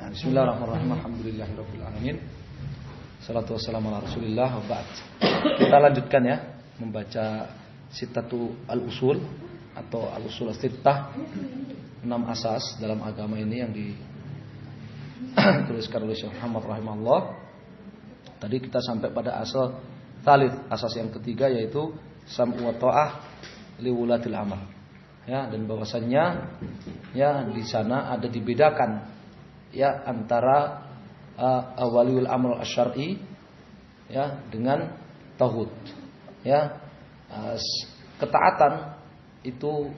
Bismillahirrahmanirrahim. Alhamdulillahirabbil alamin. Shalatu wassalamu ala Rasulillah wa ba'd. Kita lanjutkan ya membaca Sittatu al-Usul atau al-Usul as-Sittah, 6 asas dalam agama ini yang dituliskan oleh Syekh Muhammad rahimahullah. Tadi kita sampai pada asal tsalits, asas yang ketiga yaitu sam'u wa ta'ah li wulatil amr. Ya, dan bahwasannya ya di sana ada dibedakan ya antara waliul amr asy-syar'i ya dengan tauhid. Ya, ketaatan itu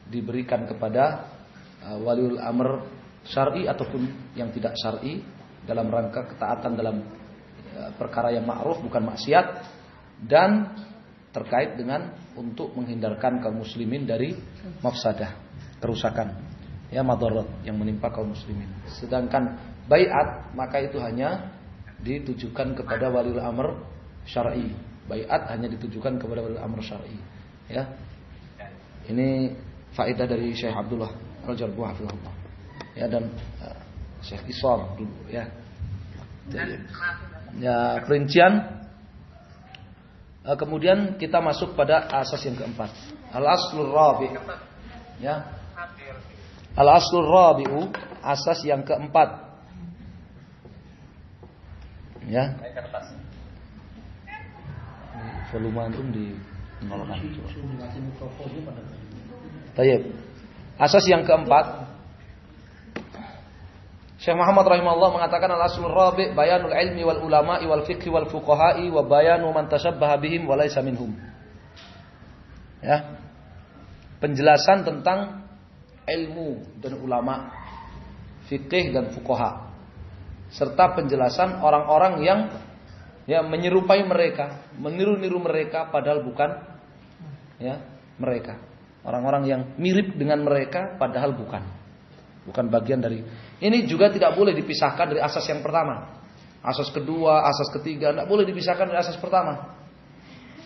diberikan kepada waliul amr syar'i ataupun yang tidak syar'i dalam rangka ketaatan dalam perkara yang ma'ruf bukan maksiat, dan terkait dengan untuk menghindarkan kaum muslimin dari mafsadah, kerusakan ya, madarat yang menimpa kaum muslimin. Sedangkan baiat maka itu hanya ditujukan kepada waliul amr syar'i. Baiat hanya ditujukan kepada waliul amr syar'i ya. Ini faedah dari Syekh Abdullah Al-Jarbuh hafizahullah. Ya, dan Syekh Isam dulu ya. Ya, perincian. Kemudian kita masuk pada asas yang keempat. Al-aslur rabi'. Ya. Al-aslur rabi'u, asas yang keempat. Ya. Volume antum di nolkan. Baik. Asas yang keempat. Syekh Muhammad rahimahullah mengatakan al-aslur rabi' bayanul ilmi wal ulama'i wal fiqhi wal fuqaha'i wa bayanu man tashabbaha bihim wa laysa minhum. Ya. Penjelasan tentang ilmu dan ulama, fikih dan fuqaha, serta penjelasan orang-orang yang ya menyerupai mereka, meniru-niru mereka padahal bukan ya mereka. Orang-orang yang mirip dengan mereka padahal bukan bagian dari. Ini juga tidak boleh dipisahkan dari asas yang pertama. Asas kedua, asas ketiga tidak boleh dipisahkan dari asas pertama.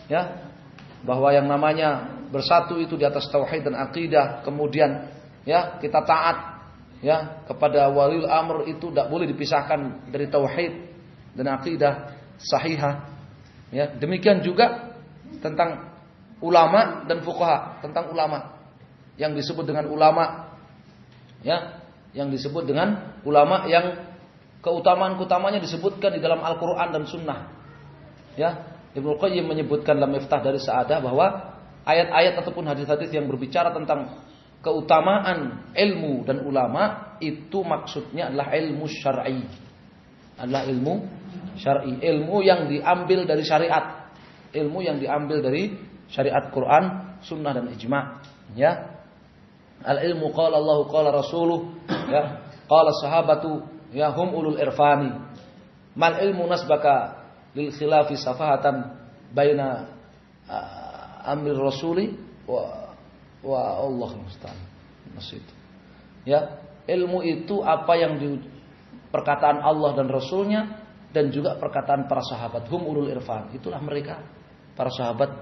Ya. Bahwa yang namanya bersatu itu di atas tauhid dan akidah, kemudian ya kita taat ya kepada waliul amr itu tidak boleh dipisahkan dari tauhid dan akidah sahihah. Ya, demikian juga tentang ulama dan fuqaha, tentang ulama yang disebut dengan ulama ya, yang disebut dengan ulama yang keutamaan-utamanya disebutkan di dalam Al-Qur'an dan Sunnah. Ya, Ibnu Qayyim menyebutkan dalam Miftah dari Sa'adah bahwa ayat-ayat ataupun hadis-hadis yang berbicara tentang keutamaan ilmu dan ulama itu maksudnya adalah ilmu syar'i. Adalah ilmu syar'i, ilmu yang diambil dari syariat. Ilmu yang diambil dari syariat Quran, Sunnah dan ijma'. Ya. Al-ilmu qala Allah qala rasuluh ya, qala sahabatu ya hum ulul irfani. Mal ilmu nasbaka lil khilafi safahatan baina amir rasuli wa Allah musta'an. Maksud. Ya, ilmu itu apa yang di perkataan Allah dan Rasulnya dan juga perkataan para sahabat. Hum ulul irfan. Itulah mereka para sahabat.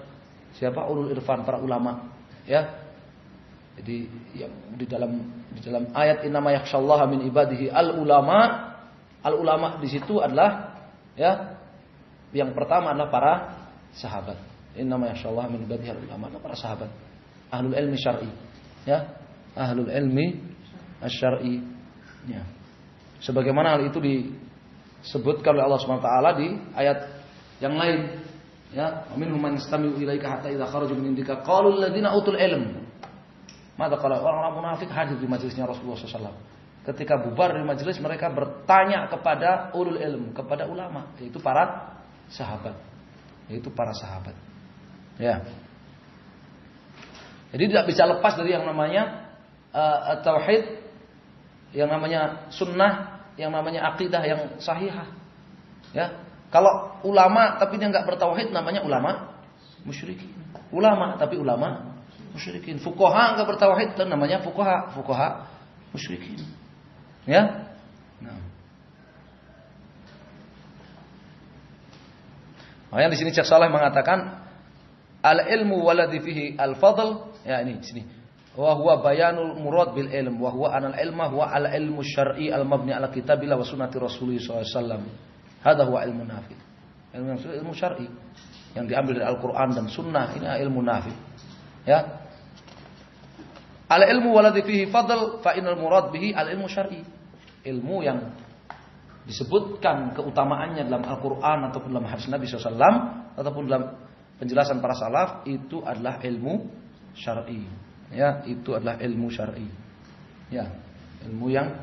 Siapa ulul irfan? Para ulama. Ya. Jadi yang di dalam ayat innama yakhsyallaha min ibadihi al-ulama. Al-ulama di situ adalah ya yang pertama adalah para sahabat. Innama yakhsyallaha min ibadihi al-ulama, adalah para sahabat. Ahlul ilmi syar'i. Ya, ahlul ilmi asy-syar'i. Ya. Sebagaimana hal itu disebutkan oleh Allah Subhanahu wa taala di ayat yang lain. Ya, minhum man yastami'u ilaika hatta idza kharaju min indika qalu alladziina utul ilm. Maka kalau orang-orang munafik hadir di majelisnya Rasulullah SAW, ketika bubar di majelis mereka bertanya kepada ulul ilm, kepada ulama, yaitu para sahabat, Ya. Jadi tidak bisa lepas dari yang namanya tauhid, yang namanya sunnah, yang namanya akidah yang sahihah. Ya. Kalau ulama tapi dia nggak bertauhid namanya ulama musyrikin. Ulama tapi ulama musyrikin. Fuqaha enggak bertauhid itu namanya fuqaha musyrikin. Ya? Nah. Makanya di sini Syekh Saleh mengatakan al-ilmu waladhi fihi al-fadl, ya ini di sini. wa huwa bayanul murad bil ilm wa huwa anal ilma huwa al ilmu syar'i al mabni ala kitabillah wa sunnati rasulih sallallahu alaihi wasallam. Hadha huwa ilmu nafi. Ilmu syar'i yang diambil dari Al-Qur'an dan sunnah, ini ilmu nafi. Ya. Al ilmu waladhi fihi fadl fa inal murad bihi al ilmu syar'i. Ilmu yang disebutkan keutamaannya dalam Al-Qur'an ataupun dalam hadis Nabi SAW ataupun dalam penjelasan para salaf itu adalah ilmu syar'i. Ya, itu adalah ilmu syar'i. Ya, ilmu yang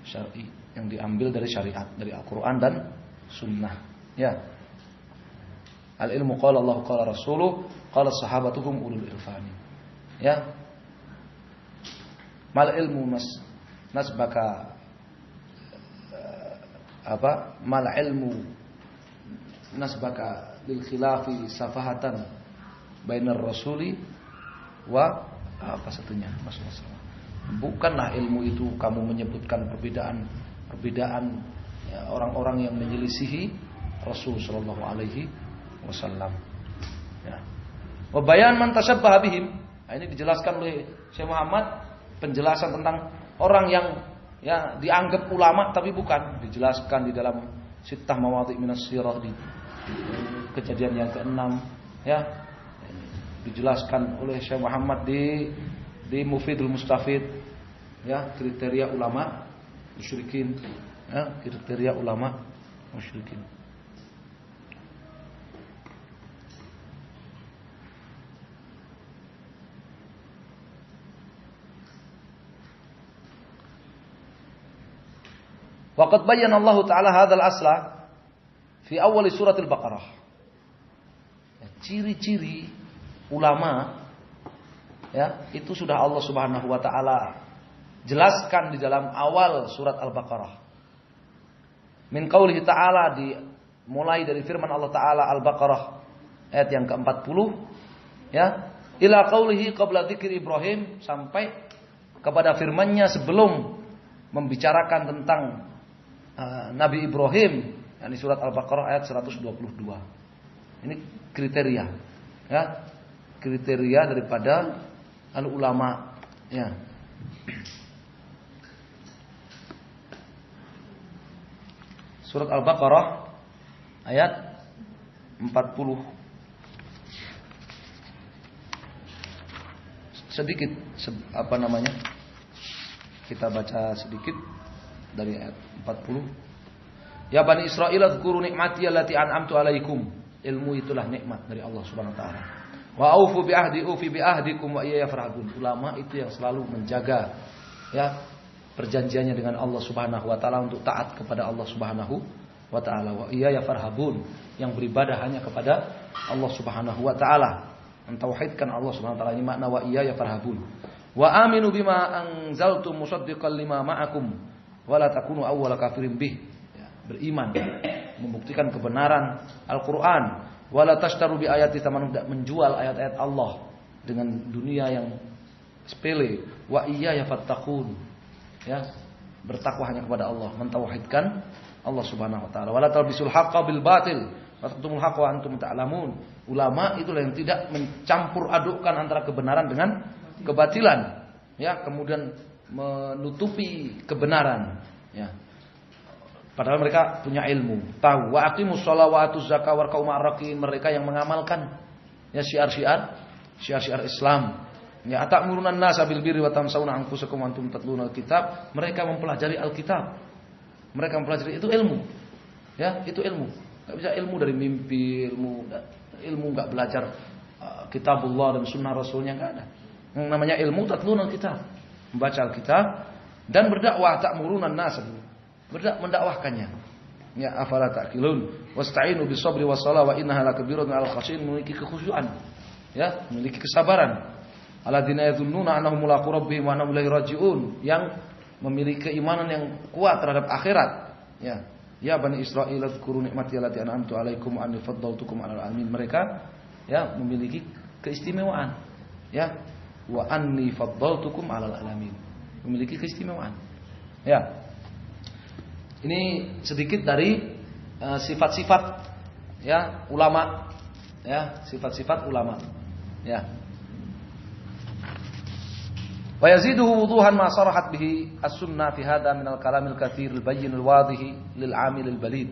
syar'i yang diambil dari syariat, dari Al-Qur'an dan sunnah. Ya. Al ilmu qala Allah qala rasuluh qala sahabatuhum ulul irfani. Ya. Mal ilmu nasbaka mal ilmu nasbaka lil khilafi safahatan bainar rasuli wa apa satunya Maksudnya bukanlah ilmu itu kamu menyebutkan perbedaan ya, orang-orang yang menyelisihi Rasul sallallahu alaihi wasallam. Ya. Wa bayan man tashabbaha bihim. Nah, ini dijelaskan oleh Syekh Muhammad penjelasan tentang orang yang ya dianggap ulama tapi bukan, dijelaskan di dalam Sittah Mawadhi' minas Sirah di kejadian yang ke-6 ya. Dijelaskan oleh Syekh Muhammad di Mufidul Mustafid ya, kriteria ulama musyrikin ya, kriteria ulama musyrikin. Waqad bayyana Allah Ta'ala hadzal asla fi awal surat Al-Baqarah. Ciri-ciri ulama ya, itu sudah Allah Subhanahu wa taala jelaskan di dalam awal surat Al-Baqarah. Min qaulihi ta'ala, mulai dari firman Allah Ta'ala Al-Baqarah ayat yang ke-40 ya, ila qaulihi qabla dzikri Ibrahim, sampai kepada firman-Nya sebelum membicarakan tentang Nabi Ibrahim, yakni surat Al-Baqarah ayat 122. Ini kriteria ya, kriteria daripada al-ulama ya. Surat Al-Baqarah ayat 40. Sedikit kita baca sedikit dari ayat 40. Ya Bani Israil, dzkuru nikmati allati an'amtu alaikum. Ilmu itulah nikmat dari Allah Subhanahu wa taala. Wa aufu bi ahdi ufi bi ahdikum wa iyaya farhabun. Ulama itu yang selalu menjaga ya perjanjiannya dengan Allah Subhanahu wa taala untuk taat kepada Allah Subhanahu wa taala. Wa iyaya farhabun, yang beribadah hanya kepada Allah Subhanahu wa taala. Mentauhidkan Allah Subhanahu wa taala, ini makna wa iyaya farhabun. Wa aminu bima anzaltu musaddiqan lima ma'akum wala takunu awwala kafirin bih. Ya, beriman, membuktikan kebenaran Al-Qur'an. Wala tashtaru bi ayati thamanun, tidak menjual ayat-ayat Allah dengan dunia yang sepele. Wa iyaya fattaqun. Ya, bertakwa hanya kepada Allah, mentauhidkan Allah Subhanahu wa taala. Wala talbisul haqqo bil batil wa taktumul haqqo wa antum ta'lamun. Ulama itulah yang tidak mencampur adukkan antara kebenaran dengan kebatilan. Ya, kemudian menutupi kebenaran ya. Padahal mereka punya ilmu, tahu. Wa aqimus shalawatuz zakat warka'u ma'arraqin, mereka yang mengamalkan ya syiar-syiar Islam. Ya, atamuruna an-nasa bil birri wa tansawna anfusakum wa antum tatluna al-kitab. Mereka mempelajari Alkitab. Mereka mempelajari, itu ilmu. Ya, itu ilmu. Enggak bisa ilmu dari mimpi, ilmu enggak belajar kitabullah dan sunnah rasulnya, enggak ada. Yang namanya ilmu tatluna al-kitab, membaca Alkitab dan berdakwah, ta'muruna an-nas, mendakwahkannya. Ya, afala ta'qilun wasta'inu bis-sabri was-salah wa innaha lakabiratun 'alal khashin, memiliki kekhusyuan, ya, memiliki kesabaran. Alladzina yadhunnuna annahum mulaqu rabbihim wa annahum ilaihi raji'un, yang memiliki keimanan yang kuat terhadap akhirat. Ya, ya Bani Israil, dzkuru nikmati allati an'amtu 'alaikum wa anni faddaltukum 'alal 'alamin. Mereka ya memiliki keistimewaan. Ya, wa anni faddaltukum 'alal 'alamin. Memiliki keistimewaan. Ya. Ini sedikit dari sifat-sifat ya ulama. Ya, sifat-sifat ulama. Ya. Wa yaziduhu wuduhan ma sarahat bihi as-sunnah fi hadha min al-kalamil katsir al-bayyin al-wadih lil 'amil al-balid.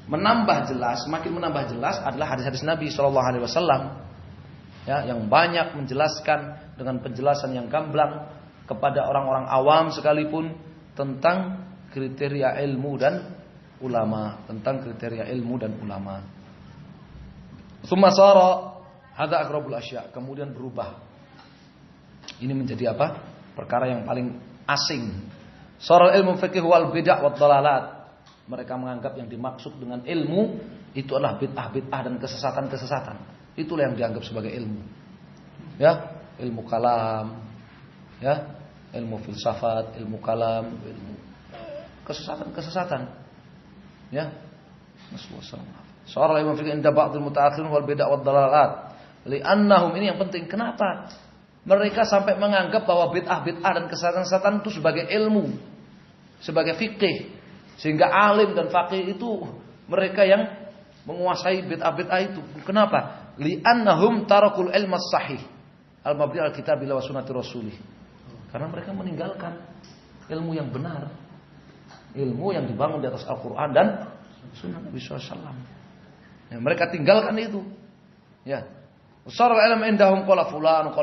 Menambah jelas, semakin menambah jelas adalah hadis-hadis Nabi sallallahu alaihi wasallam ya, yang banyak menjelaskan dengan penjelasan yang gamblang kepada orang-orang awam sekalipun tentang kriteria ilmu dan ulama, tentang kriteria ilmu dan ulama. Tsumma sara hadza aqrabul asya, kemudian berubah. Ini menjadi apa? Perkara yang paling asing. Sara ilmu fikih wal bid'ah wad dalalat. Mereka menganggap yang dimaksud dengan ilmu itu adalah bid'ah-bid'ah dan kesesatan-kesesatan. Itulah yang dianggap sebagai ilmu. Ya, ilmu kalam, ya, ilmu filsafat, ilmu kalam, ilmu kesesatan-kesesatan. Ya. Sara ilmu fikih inda ba'dil mutaakhirin wal bid'ah wad dalalat. Li'annahum, ini yang penting. Kenapa? Mereka sampai menganggap bahwa bid'ah-bid'ah dan kesesatan-kesesatan itu sebagai ilmu, sebagai fikih. Sehingga alim dan faqih itu mereka yang menguasai bid'ah-bid'ah itu. Kenapa? Li'annahum tarakul ilma sahih al-mabni al-kitabillah wa sunnati rasulih. Karena mereka meninggalkan ilmu yang benar, ilmu yang dibangun di atas Al-Quran dan sunnah Nabi SAW. Ya, mereka tinggalkan itu. Ya. Usaral ilm indahum qala fulan.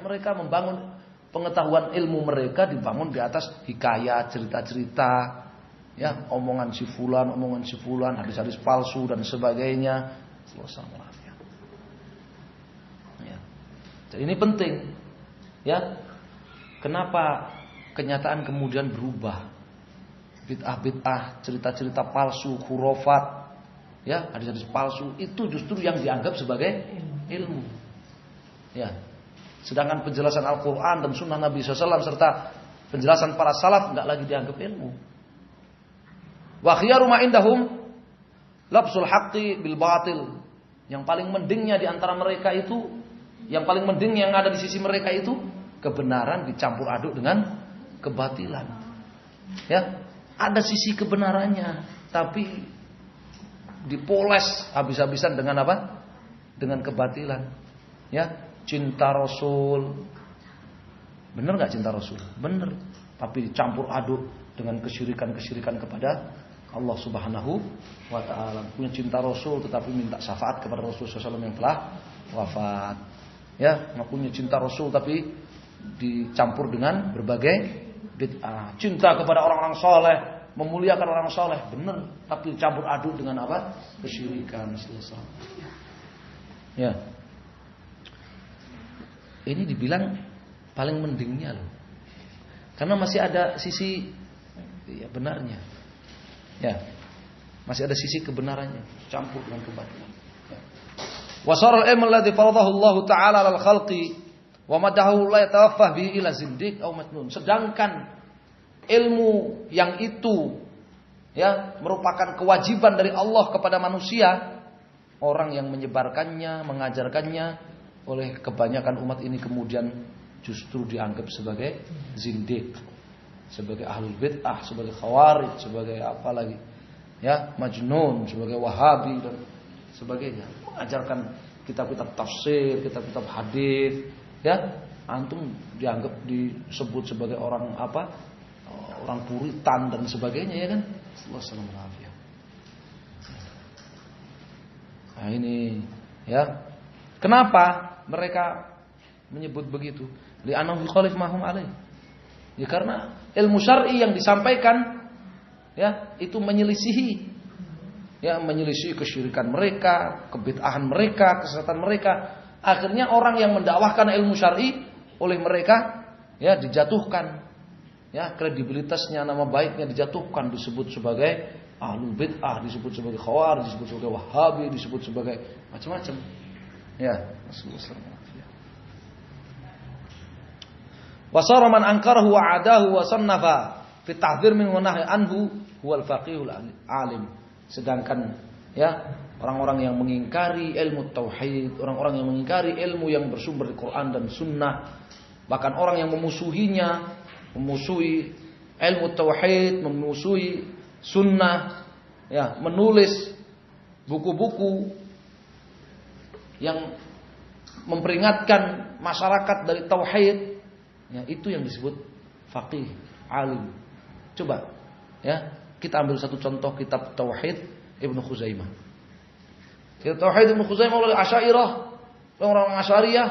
Mereka membangun pengetahuan ilmu mereka dibangun di atas hikayat, cerita-cerita. Ya, omongan si fulan, hadis-hadis palsu dan sebagainya. Ya. Jadi ini penting. Ya. Kenapa kenyataan kemudian berubah? Bid'ah-bid'ah, cerita-cerita palsu, khurafat, ya, hadis-hadis palsu itu justru yang dianggap sebagai ilmu. Ya. Sedangkan penjelasan Al-Qur'an dan sunnah Nabi SAW serta penjelasan para salaf enggak lagi dianggap ilmu. Wa khiyaru ma indahum labsul haqqi bil batil. Yang paling mendingnya di antara mereka itu, yang paling mending yang ada di sisi mereka itu kebenaran dicampur aduk dengan kebatilan. Ya, ada sisi kebenarannya tapi dipoles habis-habisan dengan apa? Dengan kebatilan. Ya, cinta Rasul. Benar enggak cinta Rasul? Benar, tapi dicampur aduk dengan kesyirikan-kesyirikan kepada Allah Subhanahu wa taala. Punya cinta Rasul tetapi minta syafaat kepada Rasul sallallahu alaihi wasallam yang telah wafat. Ya, punya cinta Rasul tapi dicampur dengan berbagai bid'ah. Cinta kepada orang-orang saleh, memuliakan orang saleh, benar, tapi dicampur aduk dengan apa? Kesyirikan selesai. Ya. Ini dibilang paling mendingnya loh. Karena masih ada sisi ya benarnya. Ya. Masih ada sisi kebenarannya campur dengan kebatilan. Wa sara al-ilm alladhi faradahu Allah taala 'alal khalqi wa madahu la yatawaffah bihi ila zindiq aw matnun. Sedangkan ilmu yang itu ya merupakan kewajiban dari Allah kepada manusia, orang yang menyebarkannya, mengajarkannya oleh kebanyakan umat ini kemudian justru dianggap sebagai zindiq, sebagai ahlul bid'ah, sebagai khawarij, sebagai apa lagi? Ya, majnun, sebagai wahabi dan sebagainya. Mengajarkan kitab-kitab tafsir, kitab-kitab hadis, ya, antum dianggap disebut sebagai orang apa? Orang puritan dan sebagainya, ya kan? Wassalamu alaikum. Nah ini, ya. Kenapa mereka menyebut begitu? Li'annahu yukhalif ma hum alaih. Ya karena ilmu syar'i yang disampaikan ya itu menyelisihi kesyirikan mereka, kebid'ahan mereka, kesesatan mereka. Akhirnya orang yang mendakwahkan ilmu syar'i oleh mereka ya dijatuhkan. Ya, kredibilitasnya, nama baiknya dijatuhkan, disebut sebagai ahlul bid'ah, disebut sebagai khawarij, disebut sebagai wahabi, disebut sebagai macam-macam. Ya, wasara man ankarahu wa adahu wa sannafa fi tahdhir min wa nahy anhu huwal faqihul alim. Sedangkan ya orang-orang yang mengingkari ilmu tauhid, orang-orang yang mengingkari ilmu yang bersumber dari Quran dan sunnah, bahkan orang yang memusuhinya, memusuhi ilmu tauhid, memusuhi sunnah, ya, menulis buku-buku yang memperingatkan masyarakat dari tauhid, Ya, itu yang disebut faqih, alim. Coba ya, kita ambil satu contoh kitab Tauhid Ibnu Khuzaimah. Kitab Tauhid Ibnu Khuzaimah oleh Asy'ariyah, orang-orang Asy'ariyah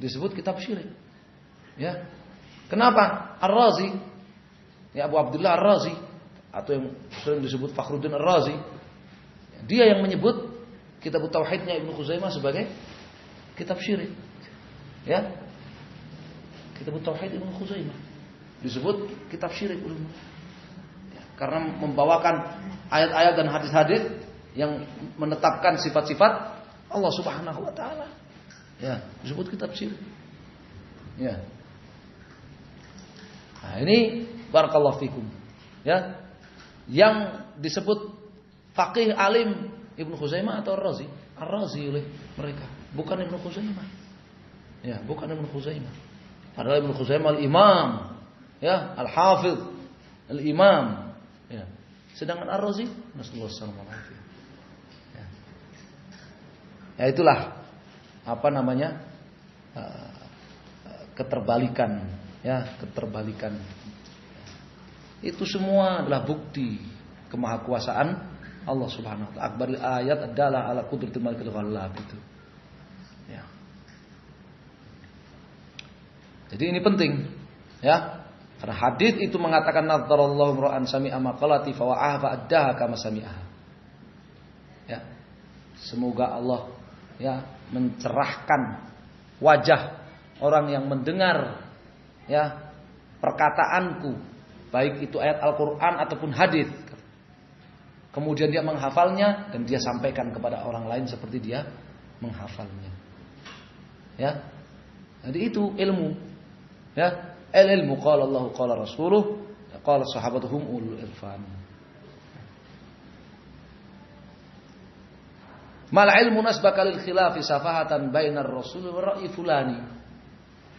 disebut kitab syirik. Ya. Kenapa? Ar-Razi, ya Abu Abdullah Ar-Razi atau yang sering disebut Fakhruddin Ar-Razi, dia yang menyebut kitab Tauhidnya Ibnu Khuzaimah sebagai kitab syirik. Ya. Kitab Tauhid Ibnu Khuzaimah disebut kitab syirik ulama. Ya, karena membawakan ayat-ayat dan hadis-hadis yang menetapkan sifat-sifat Allah Subhanahu wa taala. Ya, disebut kitab syirik. Ya. Nah, ini barakallahu fikum. Ya. Yang disebut faqih alim Ibnu Khuzaimah atau Ar-Razi? Ar-Razi oleh mereka, bukan Ibnu Khuzaimah. Ya, bukan Ibnu Khuzaimah. Padahal Ibnu Khuzaimah al-Imam, ya, al-Hafidz, al-Imam. Ya. Sedangkan Ar-Razi, nasallallahu alaihi wasallam. Ya, itulah apa namanya? Keterbalikan, ya, keterbalikan. Itu semua adalah bukti kemahakuasaan Allah Subhanahu wa taala. Akbarul ayat adalah ala qudratil malikil ghallab itu. Ya. Jadi ini penting, ya. Karena hadis itu mengatakan nadzarallahu ra'an sami'a maqalati fa wa'aha fa addaha kama sami'aha. Ya. Semoga Allah ya mencerahkan wajah orang yang mendengar ya perkataanku, baik itu ayat Al-Qur'an ataupun hadis. Kemudian dia menghafalnya dan dia sampaikan kepada orang lain seperti dia menghafalnya. Ya. Jadi itu ilmu. Ya, ilmu qala Allah qala rasuluh qala sahabatuhum ulul irfan. Mal ilmu nasbaka lil khilafi safahatan bainar rasul wa ra'yi fulani.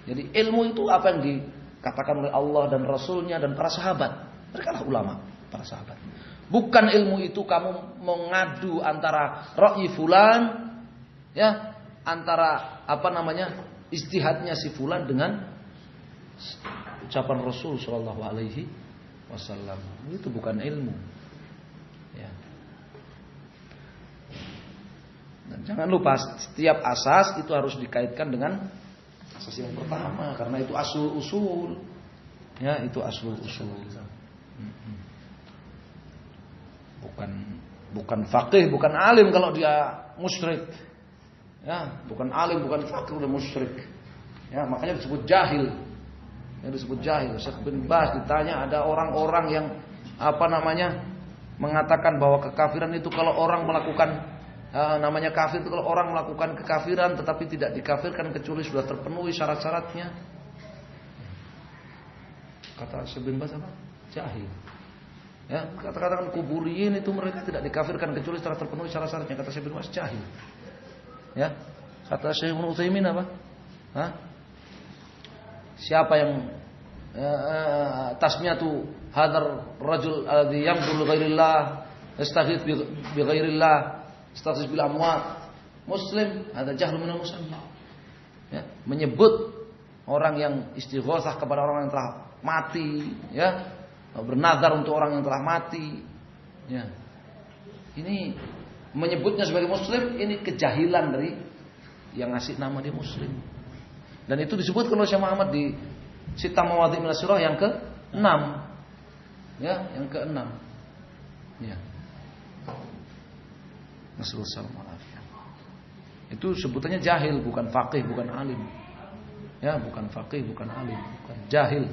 Jadi ilmu itu apa yang dikatakan oleh Allah dan Rasulnya dan para sahabat. Mereka lah ulama, para sahabat. Bukan ilmu itu kamu mengadu antara ra'yi fulan, ya, antara apa namanya ijtihadnya si fulan dengan ucapan Rasul sallallahu alaihi wasallam. Itu bukan ilmu. Ya. Dan jangan lupa setiap asas itu harus dikaitkan dengan asas yang pertama karena itu asul usul. Ya, itu asul usul. Bukan faqih, bukan alim kalau dia musyrik. Ya, bukan alim, bukan faqih, udah musyrik. Ya, makanya disebut jahil. Yang disebut jahil. Syekh bin Baz ditanya ada orang-orang yang apa namanya mengatakan bahwa kekafiran itu kalau orang melakukan namanya kafir itu kalau orang melakukan kekafiran tetapi tidak dikafirkan kecuali sudah terpenuhi syarat-syaratnya. Kata Syekh bin Baz apa? Jahil. Ya, kata-katakan kuburiyin itu mereka tidak dikafirkan kecuali setelah terpenuhi syarat-syaratnya. Kata Syekh bin Baz jahil. Ya. Kata Syekh Ibnu Utsaimin apa? Hah? Siapa yang tasmiyatu hadzal rajul alladhi yamdul ghairillah yastaghith bi ghairillah yastaghith bil amwat muslim ada jahlun minal muslim. Ya, menyebut orang yang istighatsah kepada orang yang telah mati, ya, bernazar untuk orang yang telah mati, ya. Ini menyebutnya sebagai muslim, ini kejahilan dari yang ngasih nama dia muslim. Dan itu disebutkan oleh Syekh Muhammad di Sita Mawadhi' Minas Surah yang ke-6. Ya, yang ke-6. Ya. Nasallallahu alaihi. Itu sebutannya jahil, bukan faqih, bukan alim. Ya, bukan faqih, bukan alim, bukan jahil.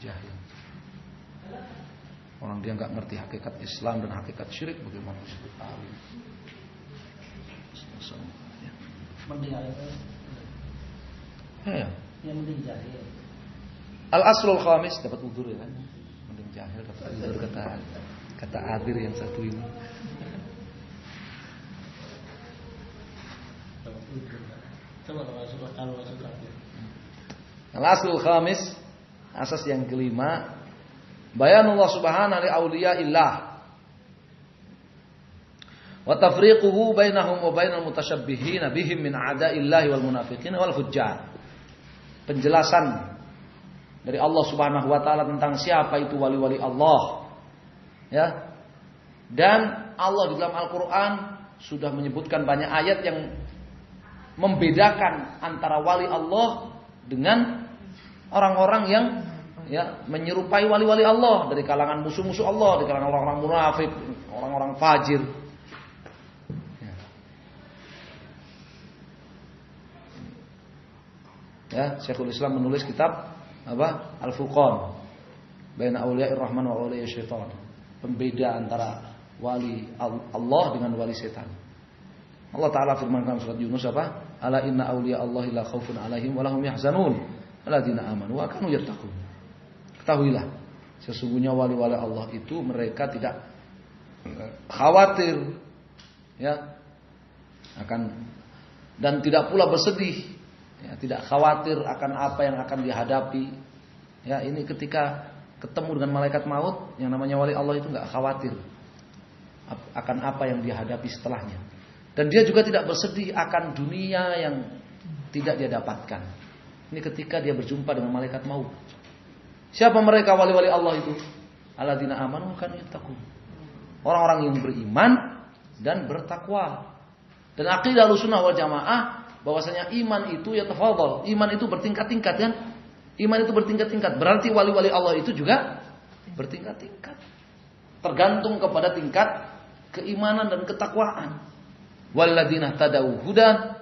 Jahil. Orang dia enggak ngerti hakikat Islam dan hakikat syirik, bagaimana disebut alim? Ya. Yang mending jahil. Al-aslul khamis dapat udzur ya kan? Mending jahil dapat udzur kata Adir yang satu ini. Al-aslul khamis, asas yang kelima, bayanullah subhanahu li auliyaillah wa tafriquhu bainahum wa bainal mutasyabbihin bihim min a'da'illahi wal munafiqin wal fujjar. penjelasan dari Allah Subhanahu wa taala tentang siapa itu wali-wali Allah. Ya. Dan Allah di dalam Al-Qur'an sudah menyebutkan banyak ayat yang membedakan antara wali Allah dengan orang-orang yang menyerupai wali-wali Allah dari kalangan musuh-musuh Allah, dari kalangan orang-orang munafik, orang-orang fajir. Ya, Syekhul Islam menulis kitab Al-Furqan baina auliya'ir rahman wa auliya'isy syaitan. Pembeda antara wali Allah dengan wali setan. Allah Ta'ala firmankan surat Yunus Ala inna awliya Allahi la khawfun alaihim wa lahum yahzanun alladzina amanu wa kanu yattaqun. Ketahuilah, sesungguhnya wali-wali Allah itu mereka tidak khawatir dan tidak pula bersedih, tidak khawatir akan apa yang akan dihadapi. Ya, ini ketika ketemu dengan malaikat maut, yang namanya wali Allah itu enggak khawatir akan apa yang dihadapi setelahnya. Dan dia juga tidak bersedih akan dunia yang tidak dia dapatkan. Ini ketika dia berjumpa dengan malaikat maut. Siapa mereka wali-wali Allah itu? Alladzina amanu kanu yattaqun. Orang-orang yang beriman dan bertakwa. Dan aqidah Ahlussunnah wal Jamaah bahwasanya iman itu yatafadhal. Iman itu bertingkat-tingkat kan? Iman itu bertingkat-tingkat. Berarti wali-wali Allah itu juga bertingkat-tingkat. Tergantung kepada tingkat keimanan dan ketakwaan. Walladzina tadau hudan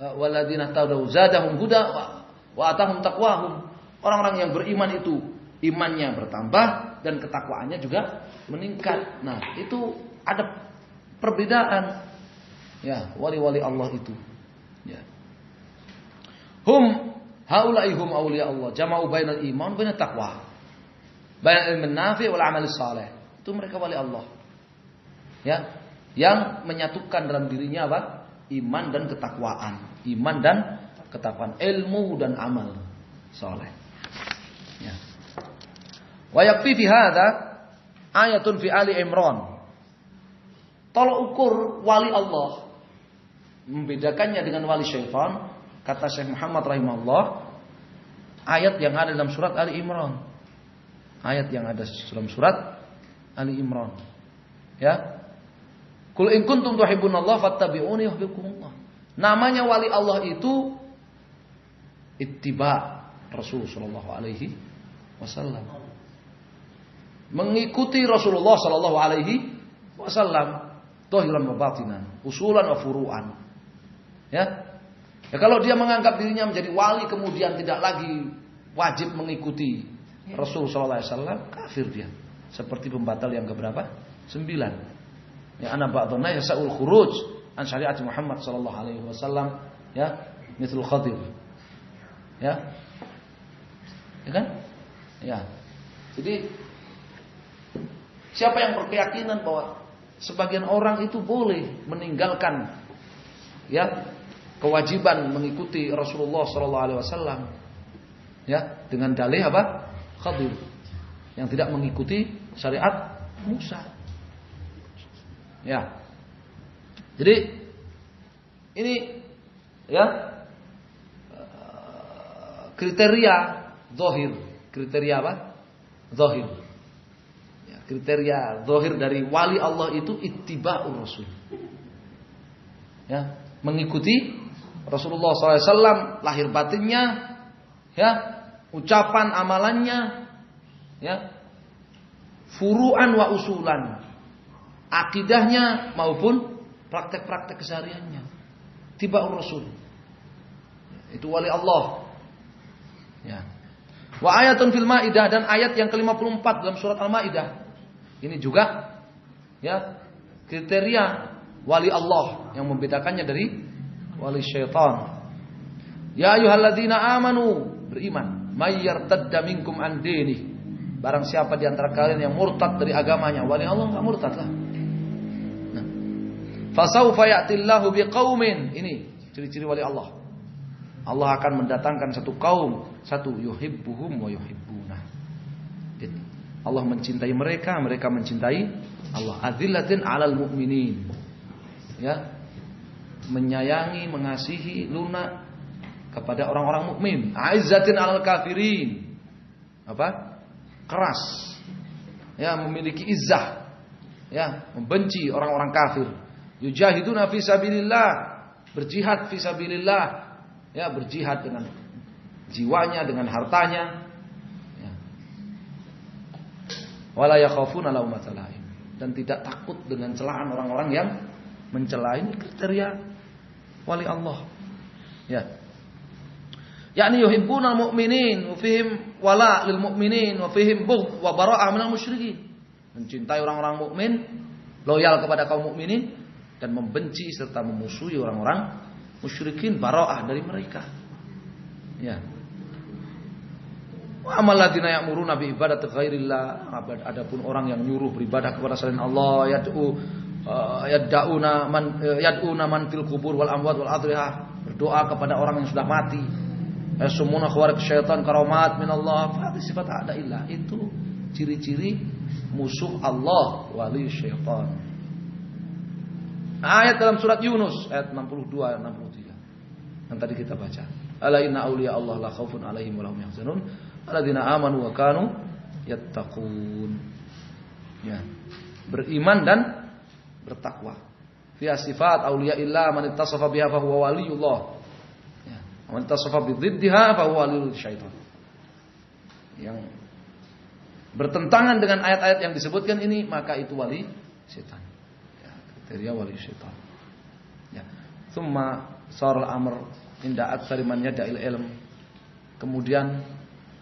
walladzina tadau zadahum huda wa atahum taqwahum. Orang-orang yang beriman itu imannya bertambah dan ketakwaannya juga meningkat. Nah, itu ada perbedaan. Ya, wali-wali Allah itu. Ya. Hum haula'i hum auliya Allah, jama'u bainal iman bainat taqwa. Bainal ilmin nafi' wal 'amalis saleh. Itu mereka wali Allah. Ya, yang menyatukan dalam dirinya apa? Iman dan ketakwaan. Iman dan ketakwaan, ilmu dan amal saleh. Ya. Wa yakfi fi hadza ayatun fi Ali Imran. Tolok ukur wali Allah membedakannya dengan wali syaitan, kata Syekh Muhammad rahimahullah, ayat yang ada dalam surat Ali Imran. Ayat yang ada dalam surat Ali Imran. Ya. Qul in kuntum tuhibbunallaha fattabi'uni yuhibbukumullah. Namanya wali Allah itu ittiba Rasul sallallahu alaihi wasallam. Mengikuti Rasulullah sallallahu alaihi wasallam, zahiran wa batinan, usulan wa furu'an. Ya. Ya, kalau dia menganggap dirinya menjadi wali kemudian tidak lagi wajib mengikuti Rasul sallallahu alaihi wasallam, kafir dia. Seperti pembatal yang keberapa? 9. Ya, ana ba'duna yasa'ul khuruj an syariat Muhammad sallallahu alaihi wasallam, ya, mithl Khadir. Ya. Ya kan? Ya. Jadi siapa yang berkeyakinan bahwa sebagian orang itu boleh meninggalkan kewajiban mengikuti Rasulullah sallallahu alaihi wasallam, ya, dengan dalih apa? Khadir, yang tidak mengikuti syariat Musa. Ya. Jadi ini kriteria zahir. Kriteria apa? Zahir. Ya, kriteria zahir dari wali Allah itu ittiba'ur Rasul. Ya, mengikuti Rasulullah SAW lahir batinnya, ya, ucapan amalannya, ya, furu'an wa usulan, akidahnya maupun praktek-praktek kesehariannya. Tiba'ur Rasul. Itu wali Allah. Ya. Wa ayatun fil Maidah, dan ayat yang ke-54 dalam surat Al-Maidah. Ini juga kriteria wali Allah yang membedakannya dari wali syaitan. Ya ayyuhalladzina amanu, beriman, may yartadda minkum an dinihi. Barang siapa di antara kalian yang murtad dari agamanya, wali Allah enggak murtad lah. Nah, fasaufa ya'tillahu biqaumin, ini ciri-ciri wali Allah. Allah akan mendatangkan satu kaum, satu yuhibbuhum wa yuhibbuna. Allah mencintai mereka, mereka mencintai Allah. Adzillatin 'alal mu'minin. Ya. Menyayangi, mengasihi, lunak, kepada orang-orang mukmin. Aizzatin 'alal kafirin. Apa? Keras. Ya, memiliki izzah. Ya, membenci orang-orang kafir. Yujahiduna fi sabilillah, berjihad fi sabilillah. Ya, berjihad dengan jiwanya, dengan hartanya. Ya. Wala yakhafuna laumata laim, dan tidak takut dengan celaan orang-orang yang mencela. Ini kriteria wali Allah. Ya. Yakni yuhibbunal mu'minin wa fihim wala lil mu'minin wa fihim bughd wa bara'ah minal musyrikin. Mencintai orang-orang mukmin, loyal kepada kaum mukminin, dan membenci serta memusuhi orang-orang musyrikin, bara'ah dari mereka. Ya. Wa amal ladina ya'muruna bi ibadati ghairillah, adapun orang yang nyuruh beribadah kepada selain Allah, yad'una man fil qubur wal amwat wal adrihah, berdoa kepada orang yang sudah mati. Yasumuna khawarik syaitan karamat minallah, fa sifat ada illah. Itu ciri-ciri musuh Allah, wali syaitan. Ayat dalam surat Yunus ayat 62 63 yang tadi kita baca. Ala inna awliya Allah la khaufun alaihim wa lahum yahzanun alladzina amanu wa kanu yattaqun. Ya, beriman dan bertakwa. Fi sifat awliya illah man ittasafa biha fa huwa waliyullah. Ya, man ittasafa bi dhiddiha fa huwa waliyul syaitan. Yang bertentangan dengan ayat-ayat yang disebutkan ini, maka itu wali setan. Ya, kriteria wali setan. Ya. Tsumma saral amr inda aktsari man yada'il ilm. Kemudian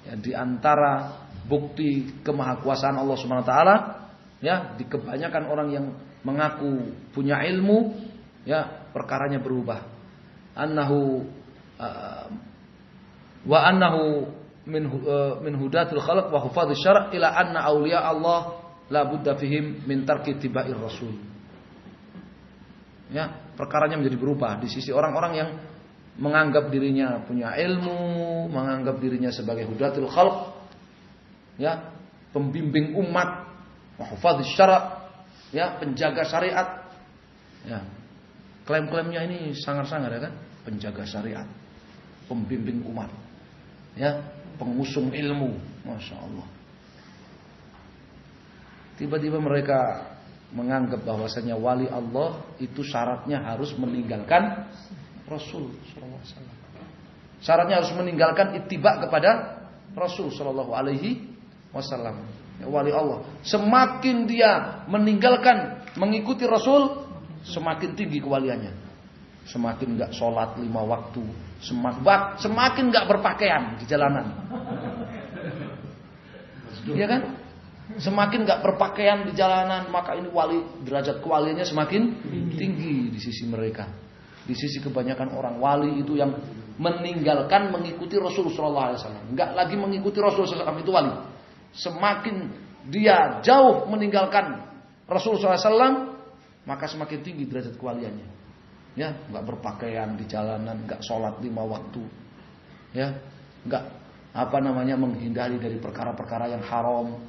ya, di antara bukti kemahakuasaan Allah Subhanahu wa taala, ya, di kebanyakan orang yang mengaku punya ilmu, ya, perkaranya berubah. Wa annahu min hudatil khalq wa hufadhish syara' ila anna awliya Allah la budda fihim min tarki tiba'ir rasul. Ya, perkaranya menjadi berubah di sisi orang-orang yang menganggap dirinya punya ilmu, menganggap dirinya sebagai hudatil khalq, ya, pembimbing umat, wa hufadhish syara', ya, penjaga syariat. Ya. Klaim-klaimnya ini sangar-sangar, ya kan? Penjaga syariat, pembimbing umat. Ya, pengusung ilmu, masya Allah. Tiba-tiba mereka menganggap bahwasanya wali Allah itu syaratnya harus meninggalkan Rasul sallallahu alaihi wasallam. Syaratnya harus meninggalkan ittiba kepada Rasul sallallahu alaihi wasallam. Ya, wali Allah, semakin dia meninggalkan mengikuti Rasul, semakin tinggi kewaliannya. Semakin enggak sholat 5 waktu, semakin enggak berpakaian di jalanan. Iya kan? Semakin enggak berpakaian di jalanan, maka ini wali, derajat kewaliannya semakin tinggi di sisi mereka. Di sisi kebanyakan orang, wali itu yang meninggalkan mengikuti Rasul sallallahu alaihi wasallam. Enggak lagi mengikuti Rasul sallallahu alaihi wasallam, itu wali. Semakin dia jauh meninggalkan Rasul sallallahu alaihi wasallam, maka semakin tinggi derajat kewaliannya. Ya, enggak berpakaian di jalanan, enggak sholat 5 waktu. Ya, enggak menghindari dari perkara-perkara yang haram.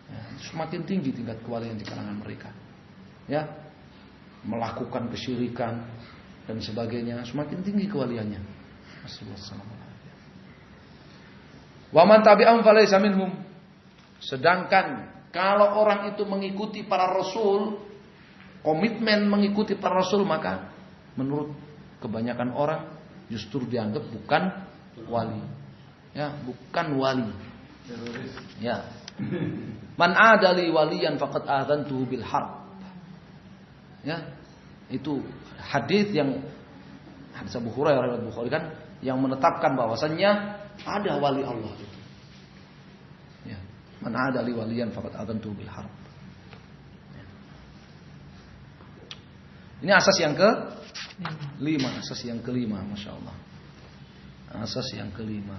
Ya, semakin tinggi tingkat kewalian di kalangan mereka. Ya, melakukan kesyirikan dan sebagainya, semakin tinggi kewaliannya. Wa man tabi'ahum falaysa minhum. Sedangkan kalau orang itu mengikuti para rasul, komitmen mengikuti para rasul, maka menurut kebanyakan orang justru dianggap bukan wali. Ya, bukan wali. Ya. Man adali waliyan faqad adzantuhu bil harb. Ya. Itu hadis yang hadis Abu Hurairah riwayat Bukhari kan, yang menetapkan bahwasannya ada wali Allah itu. Ya. Man adali waliyan faqad adzantuhu bil harb. Ya. Ini asas yang kelima, masya Allah. Asas yang kelima,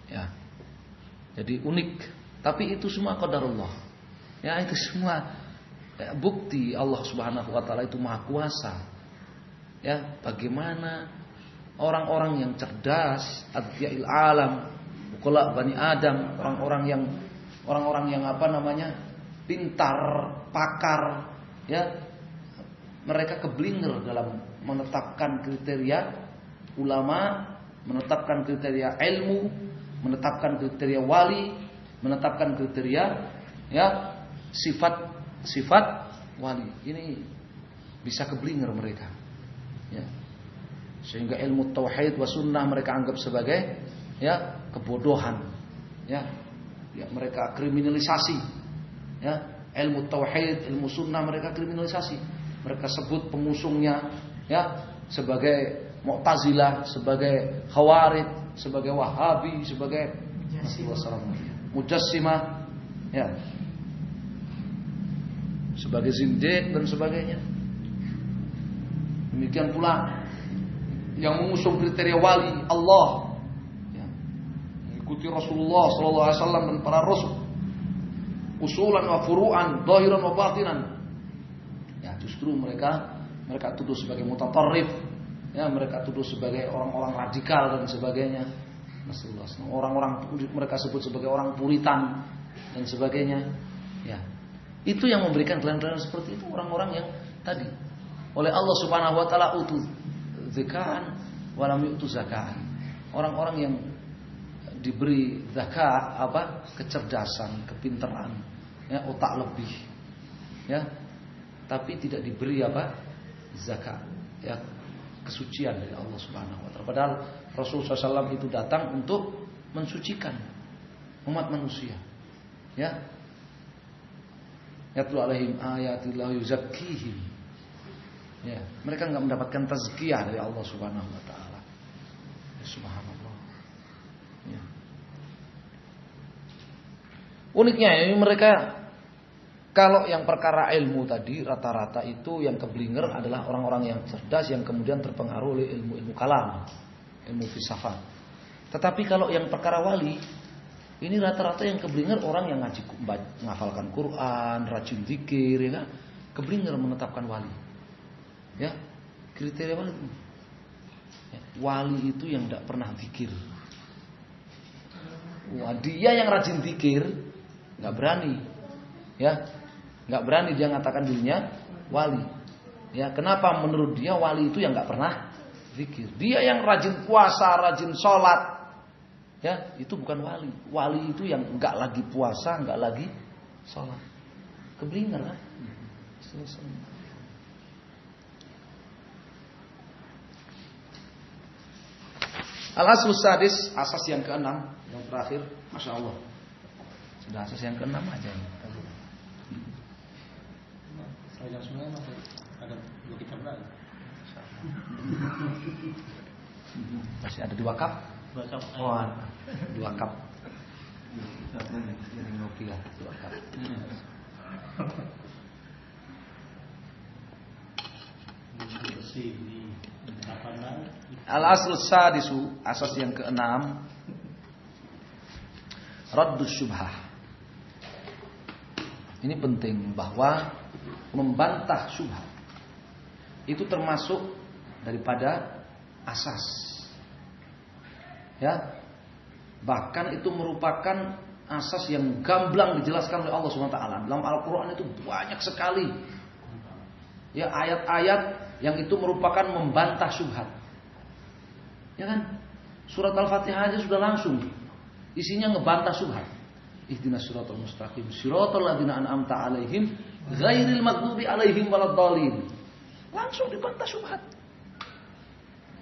ya. Jadi unik, tapi itu semua qadarullah. Ya, itu semua ya, bukti Allah Subhanahu wa taala itu Maha Kuasa. Ya, bagaimana orang-orang yang cerdas, adyail alam, uqala bani Adam, orang-orang yang pintar, pakar, ya. Mereka keblinger dalam menetapkan kriteria ulama menetapkan kriteria ilmu, menetapkan kriteria wali, menetapkan kriteria ya sifat wali. Ini bisa keblinger mereka. Ya. Sehingga ilmu tauhid wa sunnah mereka anggap sebagai ya kebodohan. Ya. Ya, mereka kriminalisasi. Ya, ilmu tauhid, ilmu sunnah mereka kriminalisasi. Mereka sebut pengusungnya ya sebagai Mu'tazilah, sebagai Khawarij, sebagai Wahabi, sebagai Mujassimah, ya, sebagai Zindiq dan sebagainya. Demikian pula yang mengusung kriteria wali Allah, ya, mengikuti Rasulullah SAW dan para Rasul, usulan wa furu'an, zahiran wa batinan. Ya, justru mereka tuduh sebagai mutatarrif, ya, mereka tuduh sebagai orang-orang radikal dan sebagainya. Orang-orang mereka sebut sebagai orang puritan dan sebagainya. Ya, itu yang memberikan kelainan-kelainan seperti itu orang-orang yang tadi oleh Allah Subhanahu wa taala utu zakaan walam yu'tu zakaan. Orang-orang yang diberi zakat kecerdasan, kepintaran, ya, otak lebih, ya, tapi tidak diberi zakat, ya, kesucian dari Allah Subhanahu wa taala. Padahal Rasulullah SAW itu datang untuk mensucikan umat manusia, ya. Yatlu alaihim ayatillah yuzakkihim. Ya, mereka enggak mendapatkan tazkiyah dari Allah Subhanahu wa taala. Ya, subhanallah. Ya. Uniknya ini mereka kalau yang perkara ilmu tadi rata-rata itu yang keblinger adalah orang-orang yang cerdas yang kemudian terpengaruh oleh ilmu-ilmu kalam, ilmu filsafat. Tetapi kalau yang perkara wali ini rata-rata yang keblinger orang yang menghafalkan Quran, rajin zikir, ya kan? Keblinger menetapkan wali. Ya, kriteria wali. Ya, wali itu yang tidak pernah zikir. Wah, dia yang rajin zikir, nggak berani. Ya, nggak berani dia mengatakan dirinya wali. Ya, kenapa menurut dia wali itu yang nggak pernah zikir? Dia yang rajin puasa, rajin sholat. Ya, itu bukan wali. Wali itu yang nggak lagi puasa, nggak lagi sholat. Keblinger kan? Al-aslu sadis, asas yang keenam, yang terakhir, masya Allah. Sudah asas yang keenam aja ini. Saya sebenarnya masih ada 2 kitab lagi. Masih ada 2 kap? 2 kap. Oh, 2 kap. Ini ngopi lah, 2 kap. Al-aslu sadisu, asas yang keenam, raddus syubhah. Ini penting bahwa membantah syubhat itu termasuk daripada asas. Ya. Bahkan itu merupakan asas yang gamblang dijelaskan oleh Allah Subhanahu wa taala. Dalam Al-Qur'an itu banyak sekali ya ayat-ayat yang itu merupakan membantah syubhat. Ya kan? Surat Al-Fatihah aja sudah langsung isinya ngebantah syubhat. Ihdinas siratal mustaqim, siratal ladzina an'amta 'alaihim ghairil maghdubi 'alaihim waladdallin. Langsung dibantah syubhat.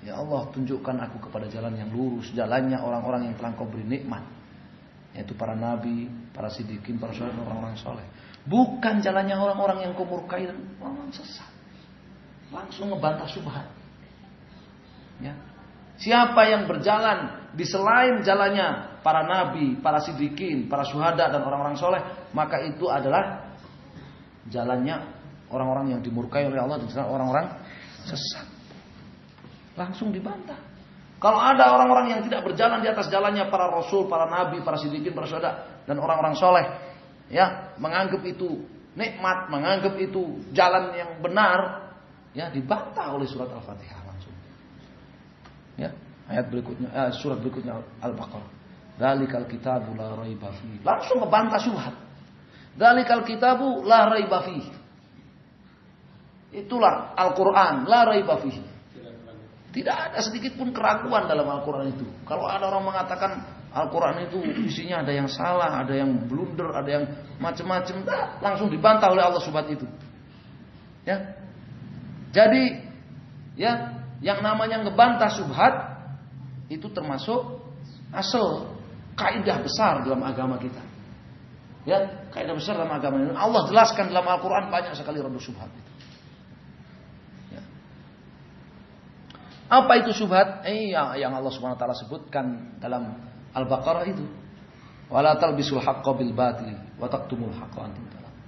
Ya Allah, tunjukkan aku kepada jalan yang lurus, jalannya orang-orang yang telah Kau beri nikmat, yaitu para nabi, para siddiqin, para syuhada, orang-orang soleh. Bukan jalannya orang-orang yang Kau murkai dan orang-orang sesat. Langsung ngebantah syubhat. Ya. Siapa yang berjalan di selain jalannya para nabi, para siddiqin, para syuhada dan orang-orang soleh, maka itu adalah jalannya orang-orang yang dimurkai oleh Allah dan orang-orang sesat. Langsung dibantah. Kalau ada orang-orang yang tidak berjalan di atas jalannya para rasul, para nabi, para siddiqin, para syuhada dan orang-orang soleh, ya, menganggap itu nikmat, menganggap itu jalan yang benar, ya, dibantah oleh surat Al-Fatihah langsung. Ya, ayat berikutnya, surat berikutnya Al-Baqarah. Dzalikal kitabu la raiba fihi. Langsung ngebantah syubhat. Dzalikal kitabu la raiba fihi. Itulah Al-Qur'an, la raiba fihi. Tidak ada sedikit pun keraguan dalam Al-Quran itu. Kalau ada orang mengatakan Al-Quran itu isinya ada yang salah, ada yang blunder, ada yang macam-macam, langsung dibantah oleh Allah subhat itu. Ya. Jadi, ya, yang namanya ngebantah subhat itu termasuk asal kaidah besar dalam agama kita. Ya, kaidah besar dalam agama ini. Allah jelaskan dalam Al-Quran banyak sekali raddu subhat itu. Apa itu syubhat? Yang Allah Subhanahu wa taala sebutkan dalam Al-Baqarah itu. Wala talbisul haqqo bil batil wa taqtumul haqqo antum ta'lamun.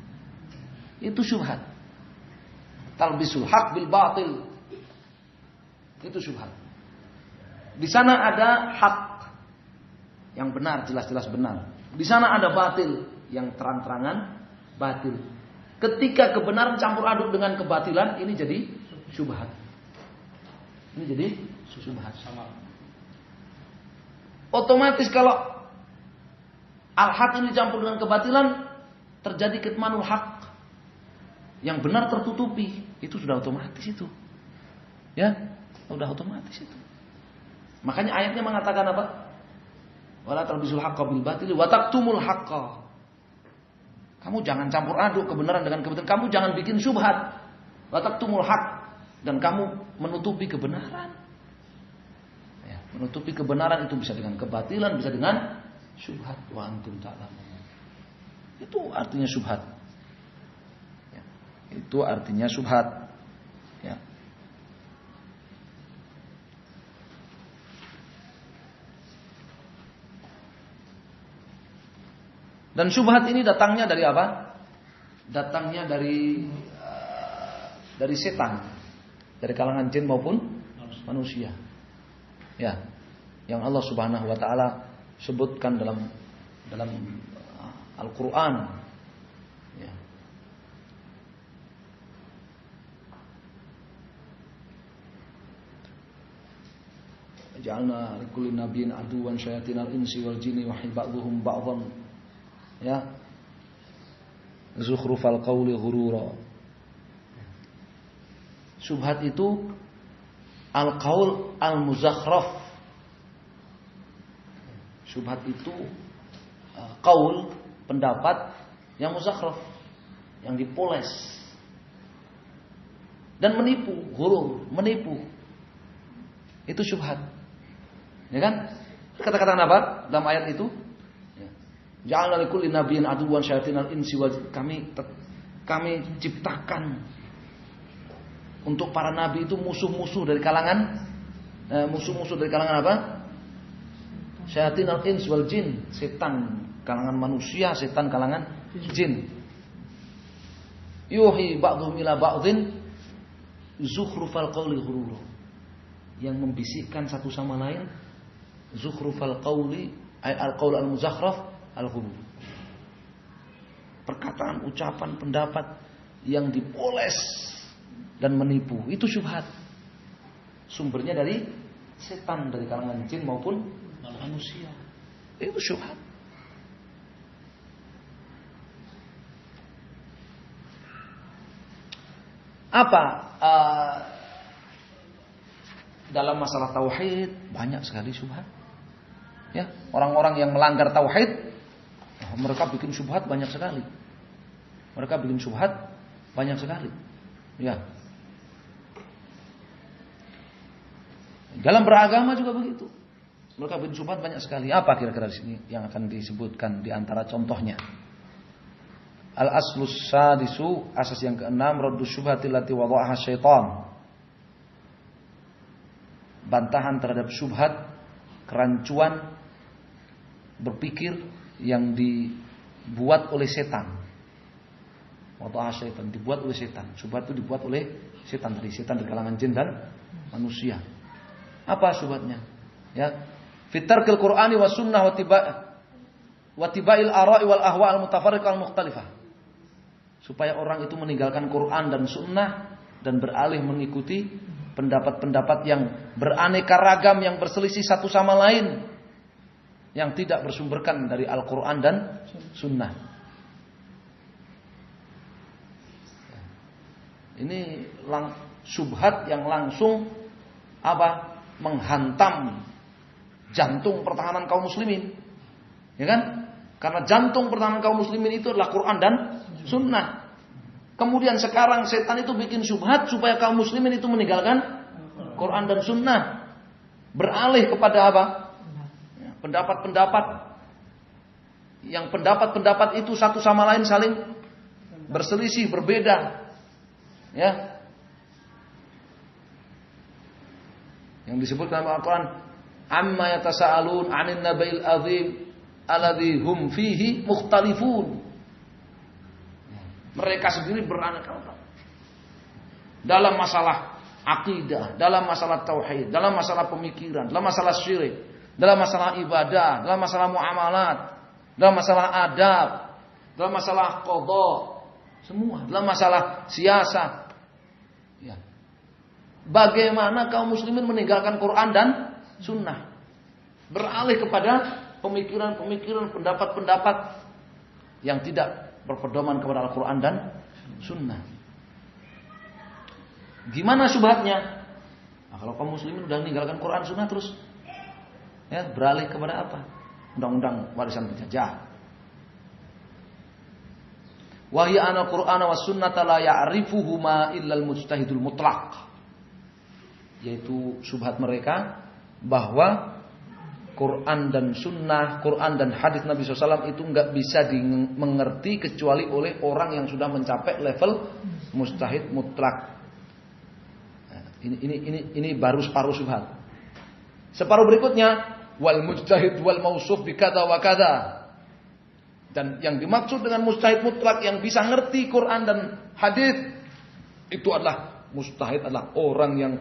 Itu syubhat. Talbisul haqq bil batil. Itu syubhat. Di sana ada hak yang benar, jelas-jelas benar. Di sana ada batil yang terang-terangan batil. Ketika kebenaran campur aduk dengan kebatilan, ini jadi syubhat. Ini jadi syubhat. Otomatis kalau al-haq ini dicampur dengan kebatilan, terjadi kitmanul haq. Yang benar tertutupi, itu sudah otomatis itu. Ya, sudah otomatis itu. Makanya ayatnya mengatakan apa? Wala talbisul haqqa bil batil wa taqtumul haqqa. Kamu jangan campur aduk kebenaran dengan kebatilan. Kamu jangan bikin syubhat. Wa taqtumul haqq. Dan kamu menutupi kebenaran. Ya, menutupi kebenaran itu bisa dengan kebatilan, bisa dengan syubhat. Wa antum ta'lamun. Itu artinya syubhat. Ya, itu artinya syubhat. Ya. Dan syubhat ini datangnya dari apa? Datangnya dari setan. Dari kalangan jin maupun manusia. Ya. Yang Allah Subhanahu wa taala sebutkan dalam Al-Qur'an. Ya. Ja'alna likulli nabiyyin aduwan syayatinal insi wal jinni wa ba'dhuhum ba'dhan. Ya. Zukhrufal qawli ghurura. Syubhat itu al-qaul al-muzakhraf. Syubhat itu qaul, pendapat yang muzakhraf, yang dipoles dan menipu, ghurur, menipu. Itu syubhat. Ya kan? Kata-kata apa dalam ayat itu? Ja'alna likulli nabiyyin aduwwan syayatinal insi wal jinni. Kami ciptakan untuk para nabi itu musuh-musuh dari kalangan apa? Syayatinal ins wal jin, setan kalangan manusia, setan kalangan jin. Yuhi ba'dhum ila ba'dhin zukhrufal qawli ghurura. Yang membisikkan satu sama lain zukhrufal qawli ay al-qaul al-muzakhraf al-ghurur. Perkataan, ucapan, pendapat yang dipoles dan menipu, itu syubhat. Sumbernya dari setan, dari kalangan jin maupun manusia. Itu syubhat. Apa? Dalam masalah tauhid banyak sekali syubhat. Ya, orang-orang yang melanggar tauhid, mereka bikin syubhat banyak sekali. Mereka bikin syubhat banyak sekali. Ya. Dalam beragama juga begitu. Mereka bikin syubhat banyak sekali. Apa kira-kira di sini yang akan disebutkan di antara contohnya? Al-aslus sadisu, asas yang keenam, raddu syubhatil lati wada'aha syaitan. Bantahan terhadap syubhat, kerancuan berpikir yang dibuat oleh setan. Wada'aha syaitan, dibuat oleh setan. Syubhat itu dibuat oleh setan, dari setan dari kalangan jin dan manusia. Apa syubhatnya? Ya, fitarkil Qur'ani wa sunnah wa tiba'il ara'i wal ahwa' al mutafarriqah al mukhtalifah. Supaya orang itu meninggalkan Quran dan sunnah dan beralih mengikuti pendapat-pendapat yang beraneka ragam, yang berselisih satu sama lain, yang tidak bersumberkan dari Al-Quran dan sunnah. Ini syubhat yang langsung menghantam jantung pertahanan kaum muslimin. Ya kan? Karena jantung pertahanan kaum muslimin itu adalah Quran dan Sunnah. Kemudian sekarang setan itu bikin syubhat supaya kaum muslimin itu meninggalkan Quran dan Sunnah. Beralih kepada pendapat-pendapat. Yang pendapat-pendapat itu satu sama lain saling berselisih, berbeda. Ya. Yang disebut dalam Al-Quran, amma yatasaalun 'anil naba'il 'adzim alladzi hum fihi mukhtalifun. Mereka sendiri beraneka-ragam dalam masalah akidah, dalam masalah tauhid, dalam masalah pemikiran, dalam masalah syirik, dalam masalah ibadah, dalam masalah muamalat, dalam masalah adab, dalam masalah qada, semua, dalam masalah siasat. Ya. Bagaimana kaum muslimin meninggalkan Quran dan Sunnah, beralih kepada pemikiran-pemikiran, pendapat-pendapat yang tidak berpedoman kepada Al-Quran dan Sunnah. Gimana syubhatnya? Nah, kalau kaum muslimin udah meninggalkan Quran Sunnah terus, ya beralih kepada apa? Undang-undang warisan penjajah. Wa hiya anal Qur'ana was sunnata la ya'rifuhuma illa al-mujtahidul mutlaq. Yaitu syubhat mereka bahwa Quran dan Sunnah, Quran dan hadis Nabi SAW itu nggak bisa dimengerti kecuali oleh orang yang sudah mencapai level mujtahid mutlak. Nah, ini baru separuh syubhat. Separuh berikutnya, wal mujtahid wal mausuf bi kada wa kada. Dan yang dimaksud dengan mujtahid mutlak yang bisa ngerti Quran dan hadis itu adalah mujtahid adalah orang yang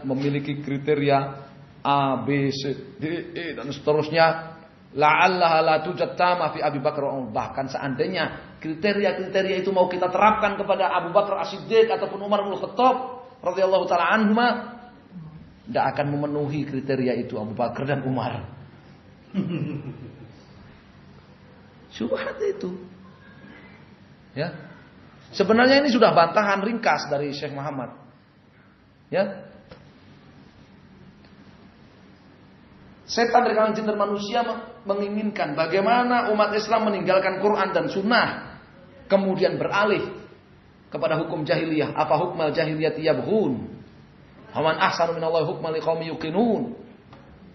memiliki kriteria A, B, C, D, E dan seterusnya. La'allaha la tujad tama fi Abi Bakar wa Umar. Bahkan seandainya kriteria-kriteria itu mau kita terapkan kepada Abu Bakar As-Siddiq ataupun Umar bin Khattab radhiyallahu taala anhuma, tidak akan memenuhi kriteria itu Abu Bakar dan Umar. Syubhat itu. Ya. Sebenarnya ini sudah bantahan ringkas dari Syekh Muhammad. Ya. Setan dari kalangan jin dan manusia menginginkan bagaimana umat Islam meninggalkan Quran dan Sunnah, kemudian beralih kepada hukum jahiliyah. Apa hukmal jahiliyati yabghun? Haman ahsanu minallahi hukman liqaumin yuqinun.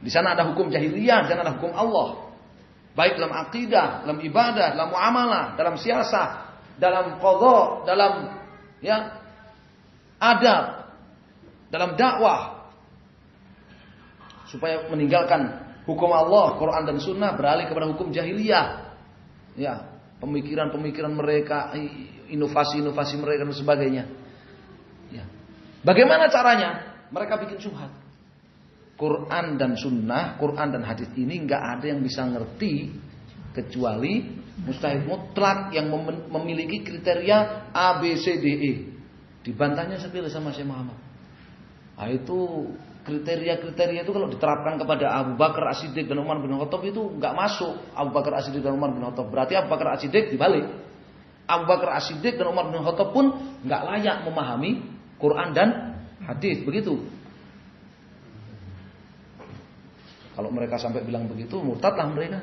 Di sana ada hukum jahiliyah dan ada hukum Allah. Baik dalam akidah, dalam ibadah, dalam muamalah, dalam siasah, dalam qadha, dalam adab, dalam dakwah. Supaya meninggalkan hukum Allah, Quran dan Sunnah, beralih kepada hukum jahiliyah. Ya, pemikiran-pemikiran mereka, inovasi-inovasi mereka dan sebagainya. Ya. Bagaimana caranya? Mereka bikin syubhat. Quran dan Sunnah, Quran dan hadis ini nggak ada yang bisa ngerti kecuali mujtahid mutlak yang memiliki kriteria A, B, C, D, E. Dibantahnya sepilih sama Syekh Muhammad. Nah, itu kriteria-kriteria itu kalau diterapkan kepada Abu Bakar As-Siddiq dan Umar bin Khattab itu nggak masuk. Abu Bakar As-Siddiq dan Umar bin Khattab, berarti Abu Bakar As-Siddiq dibalik. Abu Bakar As-Siddiq dan Umar bin Khattab pun nggak layak memahami Quran dan hadis, begitu. Kalau mereka sampai bilang begitu, murtadlah mereka.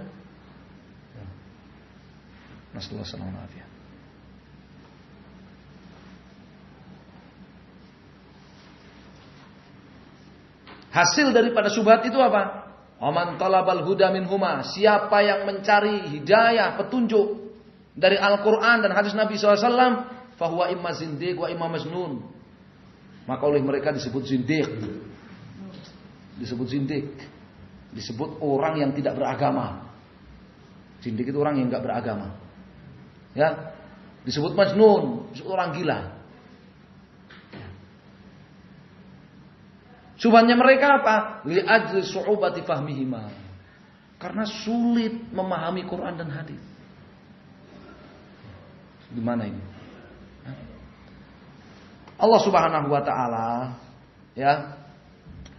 Nasallahu alaihi wasallam. Hasil daripada syubhat itu apa? Aman talabal huda minhuma. Siapa yang mencari hidayah, petunjuk dari Al-Quran dan hadis Nabi SAW, fahuwa imma zindiq wa imma majnun. Maka oleh mereka disebut zindiq. Disebut zindiq. Disebut orang yang tidak beragama. Zindiq itu orang yang tidak beragama. Ya, disebut majnun, disebut orang gila. Subhannya mereka apa? Li'ajli su'ubati fahmihima. Karena sulit memahami Quran dan hadis. Gimana ini? Allah Subhanahu wa taala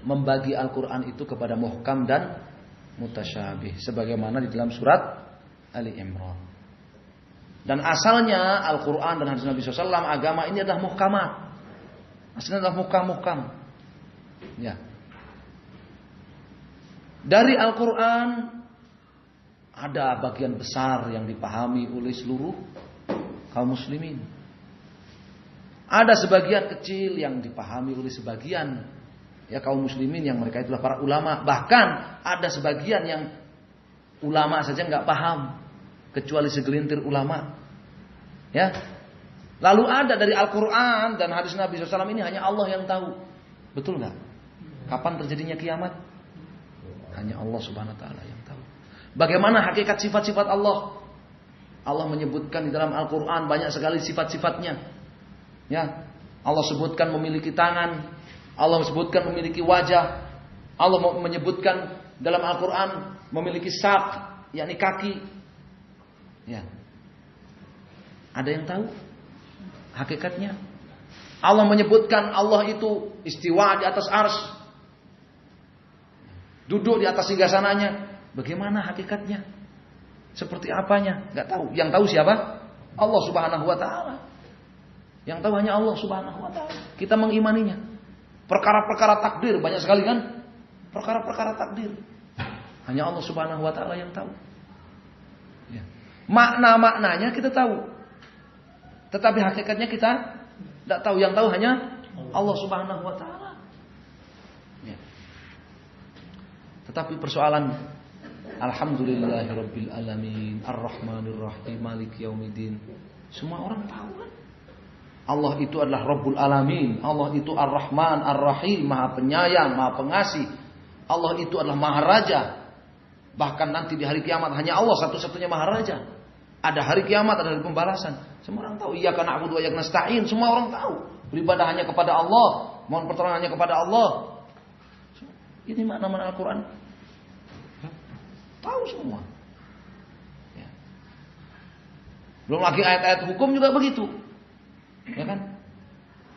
membagi Al-Qur'an itu kepada muhkam dan mutasyabih sebagaimana di dalam surat Ali Imran. Dan asalnya Al-Qur'an dan hadis Nabi SAW, agama ini adalah muhkamat. Asalnya adalah muhkam-muhkam. Ya. Dari Al-Quran ada bagian besar yang dipahami oleh seluruh kaum muslimin. Ada sebagian kecil yang dipahami oleh sebagian kaum muslimin yang mereka itulah para ulama. Bahkan ada sebagian yang ulama saja nggak paham, kecuali segelintir ulama. Ya. Lalu ada dari Al-Quran dan hadis Nabi SAW ini hanya Allah yang tahu. Betul nggak? Kapan terjadinya kiamat? Hanya Allah Subhanahu Wa Taala yang tahu. Bagaimana hakikat sifat-sifat Allah? Allah menyebutkan di dalam Al-Quran banyak sekali sifat-sifatnya. Ya, Allah sebutkan memiliki tangan, Allah sebutkan memiliki wajah, Allah menyebutkan dalam Al-Quran memiliki sak, yakni kaki. Ya, ada yang tahu hakikatnya? Allah menyebutkan Allah itu istiwa di atas arsy, duduk di atas singgasananya. Bagaimana hakikatnya? Seperti apanya? Gak tahu. Yang tahu siapa? Allah Subhanahu Wa Taala. Yang tahu hanya Allah Subhanahu Wa Taala. Kita mengimaninya. Perkara-perkara takdir banyak sekali kan? Perkara-perkara takdir hanya Allah Subhanahu Wa Taala yang tahu. Ya. Makna-maknanya kita tahu, tetapi hakikatnya kita tidak tahu. Yang tahu hanya Allah Subhanahu Wa Taala. Ya. Tetapi persoalan, Alhamdulillahirabbil alamin, Ar-Rahmanir Rahim, Maliki Yaumiddin. Semua orang tahu kan? Allah itu adalah Rabbul Alamin. Allah itu Ar-Rahman, Ar-Rahim, Maha Penyayang, Maha Pengasih. Allah itu adalah Maharaja. Bahkan nanti di hari kiamat hanya Allah satu-satunya Maharaja. Ada hari kiamat, ada hari pembalasan. Semua orang tahu. Iyyaka na'budu wa iyyaka nasta'in. Semua orang tahu. Beribadah hanya kepada Allah, mohon pertolongan hanya kepada Allah. Ini makna-makna Al-Quran. Tahu semua. Ya. Belum lagi ayat-ayat hukum juga begitu. Ya kan?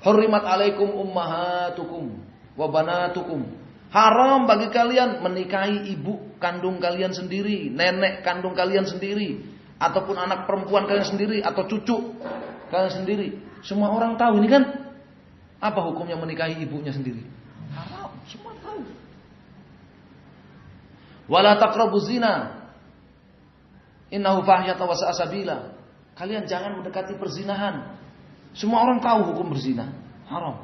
Hurrimat alaikum ummahatukum wa banatukum. Haram bagi kalian menikahi ibu kandung kalian sendiri, nenek kandung kalian sendiri, ataupun anak perempuan kalian sendiri, atau cucu kalian sendiri. Semua orang tahu ini kan. Apa hukumnya menikahi ibunya sendiri? Haram, semua tahu. Wala taqrabuz zina innahu fahyata wa sa'a sabila. Kalian jangan mendekati perzinahan. Semua orang tahu hukum berzina haram.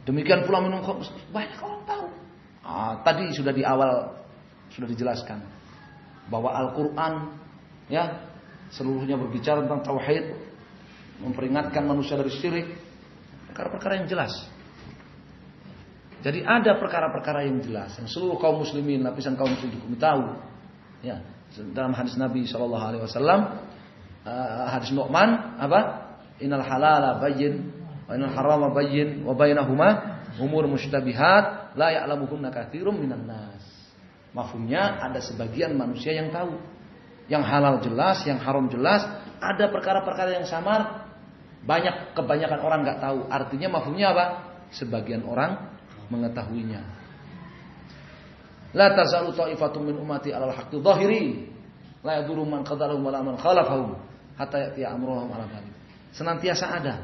Demikian pula minum khamr, banyak orang tahu. Tadi sudah di awal sudah dijelaskan bahwa Al-Quran ya seluruhnya berbicara tentang tauhid, memperingatkan manusia dari syirik, perkara-perkara yang jelas. Jadi ada perkara-perkara yang jelas yang seluruh kaum muslimin, lapisan kaum muslimin tahu. Ya, dalam hadis Nabi SAW, hadis Nu'man apa? Innal halala bayyin wa innal harama bayyin wa bainahuma umur mushtabihat la ya'lamuhunna katsirum minan nas. Mafhumnya ada sebagian manusia yang tahu. Yang halal jelas, yang haram jelas. Ada perkara-perkara yang samar, kebanyakan orang nggak tahu. Artinya mafhumnya apa? Sebagian orang mengetahuinya. La tazalu ta'ifatun min ummati 'alal haqqi dhahirin la yadurru man qadalahum wa la man khalafahum hatta ya'ti amruhum 'ala dzalik. Senantiasa ada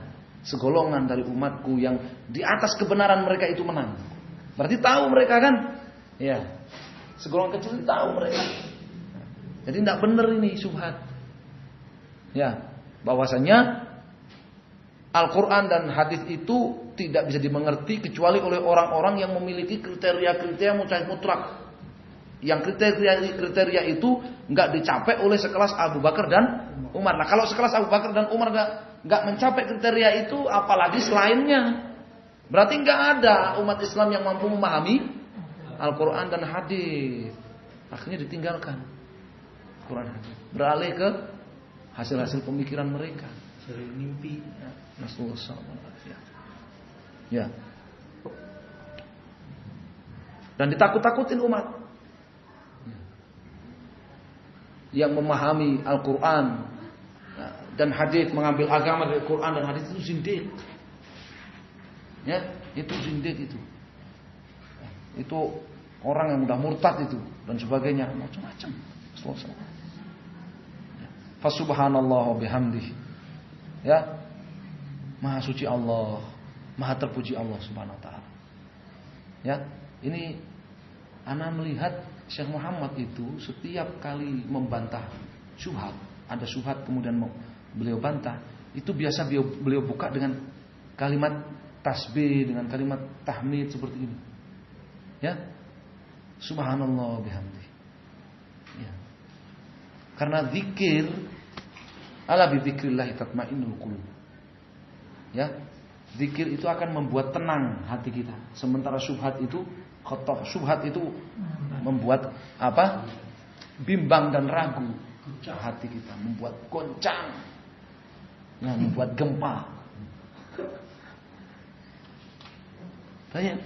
segolongan dari umatku yang di atas kebenaran mereka itu menang. Berarti tahu mereka kan? Ya. Segolongan kecil tahu mereka. Jadi tidak benar ini syubhat. Ya, bahwasanya Al-Quran dan hadis itu tidak bisa dimengerti kecuali oleh orang-orang yang memiliki kriteria-kriteria mutlak. Yang kriteria itu nggak dicapai oleh sekelas Abu Bakar dan Umar. Nah, kalau sekelas Abu Bakar dan Umar nggak mencapai kriteria itu, apalagi selainnya. Berarti nggak ada umat Islam yang mampu memahami Al-Quran dan hadis. Akhirnya ditinggalkan Quran hadis, beralih ke hasil-hasil pemikiran mereka. Sering mimpi. Ya. Dan ditakut-takutin umat. Yang memahami Al-Quran dan hadis, mengambil agama dari Quran dan hadis itu zindiq. Ya, itu zindiq itu. Itu orang yang mudah murtad itu dan sebagainya, macam-macam. Fa subhanallah wa bihamdihi. Ya, Maha suci Allah, maha terpuji Allah Subhanahu wa taala. Ya, ini ana melihat Syekh Muhammad itu setiap kali membantah syubhat, ada syubhat kemudian beliau bantah, itu biasa beliau buka dengan kalimat tasbih, dengan kalimat tahmid seperti ini. Ya. Subhanallah bihamdi. Ya. Karena zikir ala bi dzikrillah tatmainnul qulub. Ya. Zikir itu akan membuat tenang hati kita. Sementara syubhat itu kotor. Syubhat itu membuat apa? Bimbang dan ragu hati kita, membuat goncang. Ya, membuat gempa. Banyak.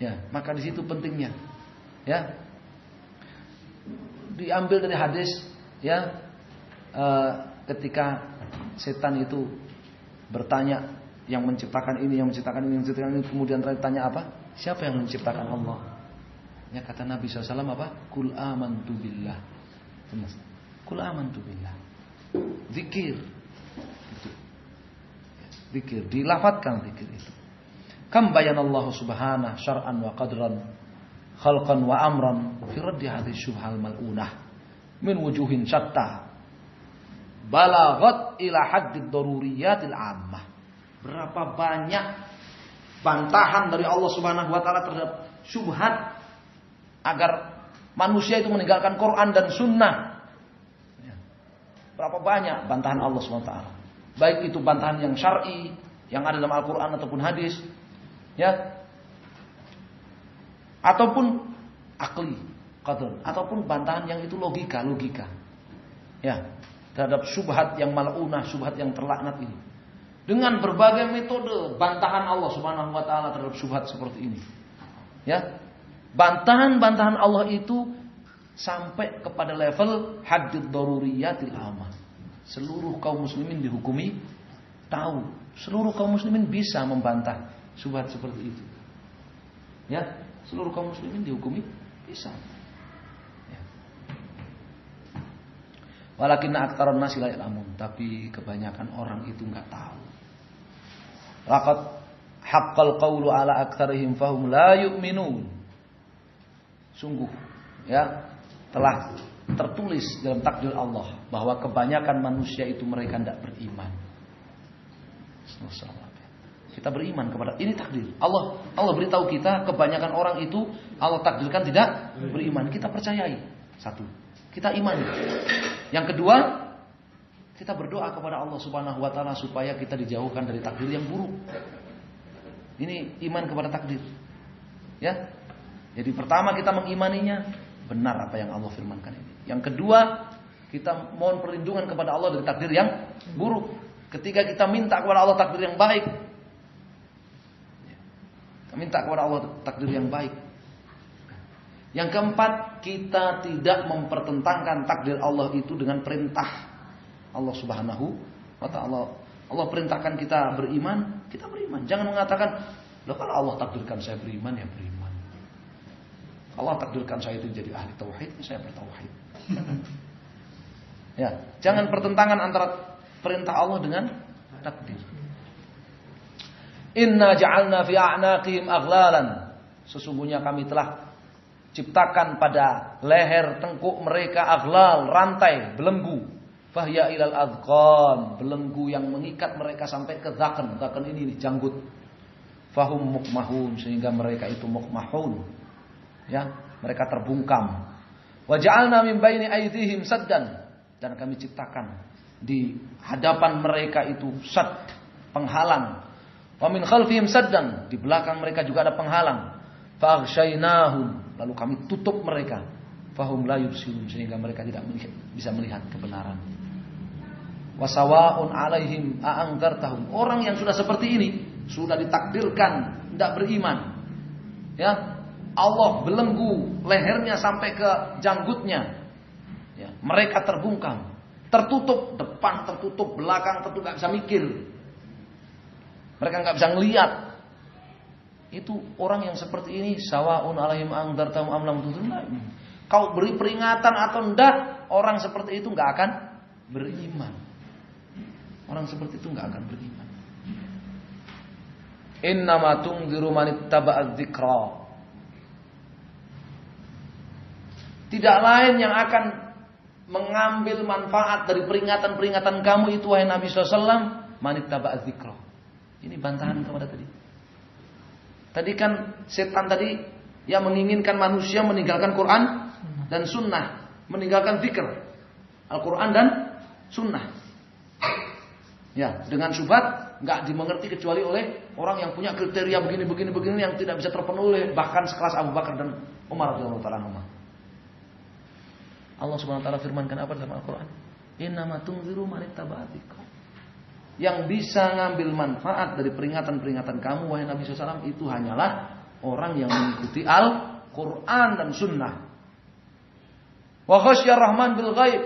Ya, maka di situ pentingnya. Ya. Diambil dari hadis ya, ketika setan itu bertanya, yang menciptakan ini, yang menciptakan ini, yang menciptakan ini, kemudian tanya apa? Siapa yang menciptakan Allah? Ya, kata Nabi SAW apa? Qul amantu billah. Qul amantu billah. Zikir. Itu. Zikir, dilafadzkan zikir itu. Kam bayanallahu subhanahu syar'an wa qadran, khalqan wa amran fi raddi hadhihi syubhal mal'unah min wujuhin syatta balaghat ila haddid daruriyatil ammah. Berapa banyak bantahan dari Allah Subhanahu wa taala terhadap syubhat agar manusia itu meninggalkan Quran dan sunnah. Berapa banyak bantahan Allah Subhanahu wa taala. Baik itu bantahan yang syar'i yang ada dalam Al-Qur'an ataupun hadis, ya. Ataupun akli, qadar, ataupun bantahan yang itu logika. Ya, terhadap syubhat yang mal'unah, syubhat yang terlaknat ini. Dengan berbagai metode bantahan Allah Subhanahu wa taala terhadap syubhat seperti ini. Ya. Bantahan-bantahan Allah itu sampai kepada level haddid daruriyatil ammah. Seluruh kaum muslimin dihukumi tahu. Seluruh kaum muslimin bisa membantah syubhat seperti itu. Ya, seluruh kaum muslimin dihukumi bisa. Ya. Walakinna aktsarun nasi la ya'lamun, tapi kebanyakan orang itu enggak tahu. Laqad haqqal qawlu ala aktsarihim fahum la yu'minun. Sungguh ya, telah tertulis dalam takdir Allah bahwa kebanyakan manusia itu mereka tidak beriman. Kita beriman kepada ini takdir. Allah beritahu kita kebanyakan orang itu Allah takdirkan tidak beriman. Kita percayai. Satu, kita imani. Yang kedua, kita berdoa kepada Allah Subhanahu wa taala supaya kita dijauhkan dari takdir yang buruk. Ini iman kepada takdir. Ya. Jadi pertama kita mengimaninya, benar apa yang Allah firmankan ini. Yang kedua, kita mohon perlindungan kepada Allah dari takdir yang buruk. Ketiga, kita minta kepada Allah takdir yang baik. Kita minta kepada Allah takdir yang baik. Yang keempat, kita tidak mempertentangkan takdir Allah itu dengan perintah Allah Subhanahu wa taala. Allah perintahkan kita beriman, kita beriman. Jangan mengatakan, "Loh, kalau Allah takdirkan saya beriman, ya beriman. Allah takdirkan saya itu jadi ahli tauhid, saya bertauhid." Ya, jangan pertentangan antara perintah Allah dengan takdir. Inna ja'alna fi a'naqihim aghlalan. Sesungguhnya kami telah ciptakan pada leher tengkuk mereka aghlal, rantai, belenggu. Fahya ilal adqan, belenggu yang mengikat mereka sampai ke zakan. Zakan ini janggut. Fahum mukmahun, sehingga mereka itu mukmahun. Ya, mereka terbungkam. Wa ja'alna min baini aydihim saddan, dan kami ciptakan di hadapan mereka itu sad, penghalang. Wa min khalfihim saddan, di belakang mereka juga ada penghalang. Fa aghshaynahum, lalu kami tutup mereka. Fahum la yubsirun, sehingga mereka tidak bisa melihat kebenaran. Wasawa'un alaihim a'angdartahum, orang yang sudah seperti ini sudah ditakdirkan tidak beriman. Ya, Allah belenggu lehernya sampai ke janggutnya. Ya, mereka terbungkam, tertutup, depan tertutup, belakang tertutup, nggak bisa mikir. Mereka nggak bisa ngelihat. Itu orang yang seperti ini, sawaun alaihim angdartahum am lam tunzirna. Kau beri peringatan atau enggak, orang seperti itu nggak akan beriman. Orang seperti itu nggak akan beriman. Innama tunziru man ittaba'adz dzikra. Tidak lain yang akan mengambil manfaat dari peringatan-peringatan kamu itu wahai Nabi SAW, man ittaba'adz dzikra. Ini bantahan kepada tadi. Tadi kan setan tadi yang menginginkan manusia meninggalkan Quran dan sunnah, meninggalkan zikr, Al-Quran dan sunnah. Ya, dengan syubhat nggak dimengerti kecuali oleh orang yang punya kriteria begini yang tidak bisa terpenuhi bahkan sekelas Abu Bakar dan Umar radhiyallahu taala anhum. Allah Subhanahu wa taala firmankan apa dalam Al-Qur'an? Innama tunziru man ittaba'adz dzikra. Yang bisa ngambil manfaat dari peringatan-peringatan kamu wahai Nabi SAW itu hanyalah orang yang mengikuti Al-Qur'an dan sunnah. Wa khasyar rahman bil ghaib.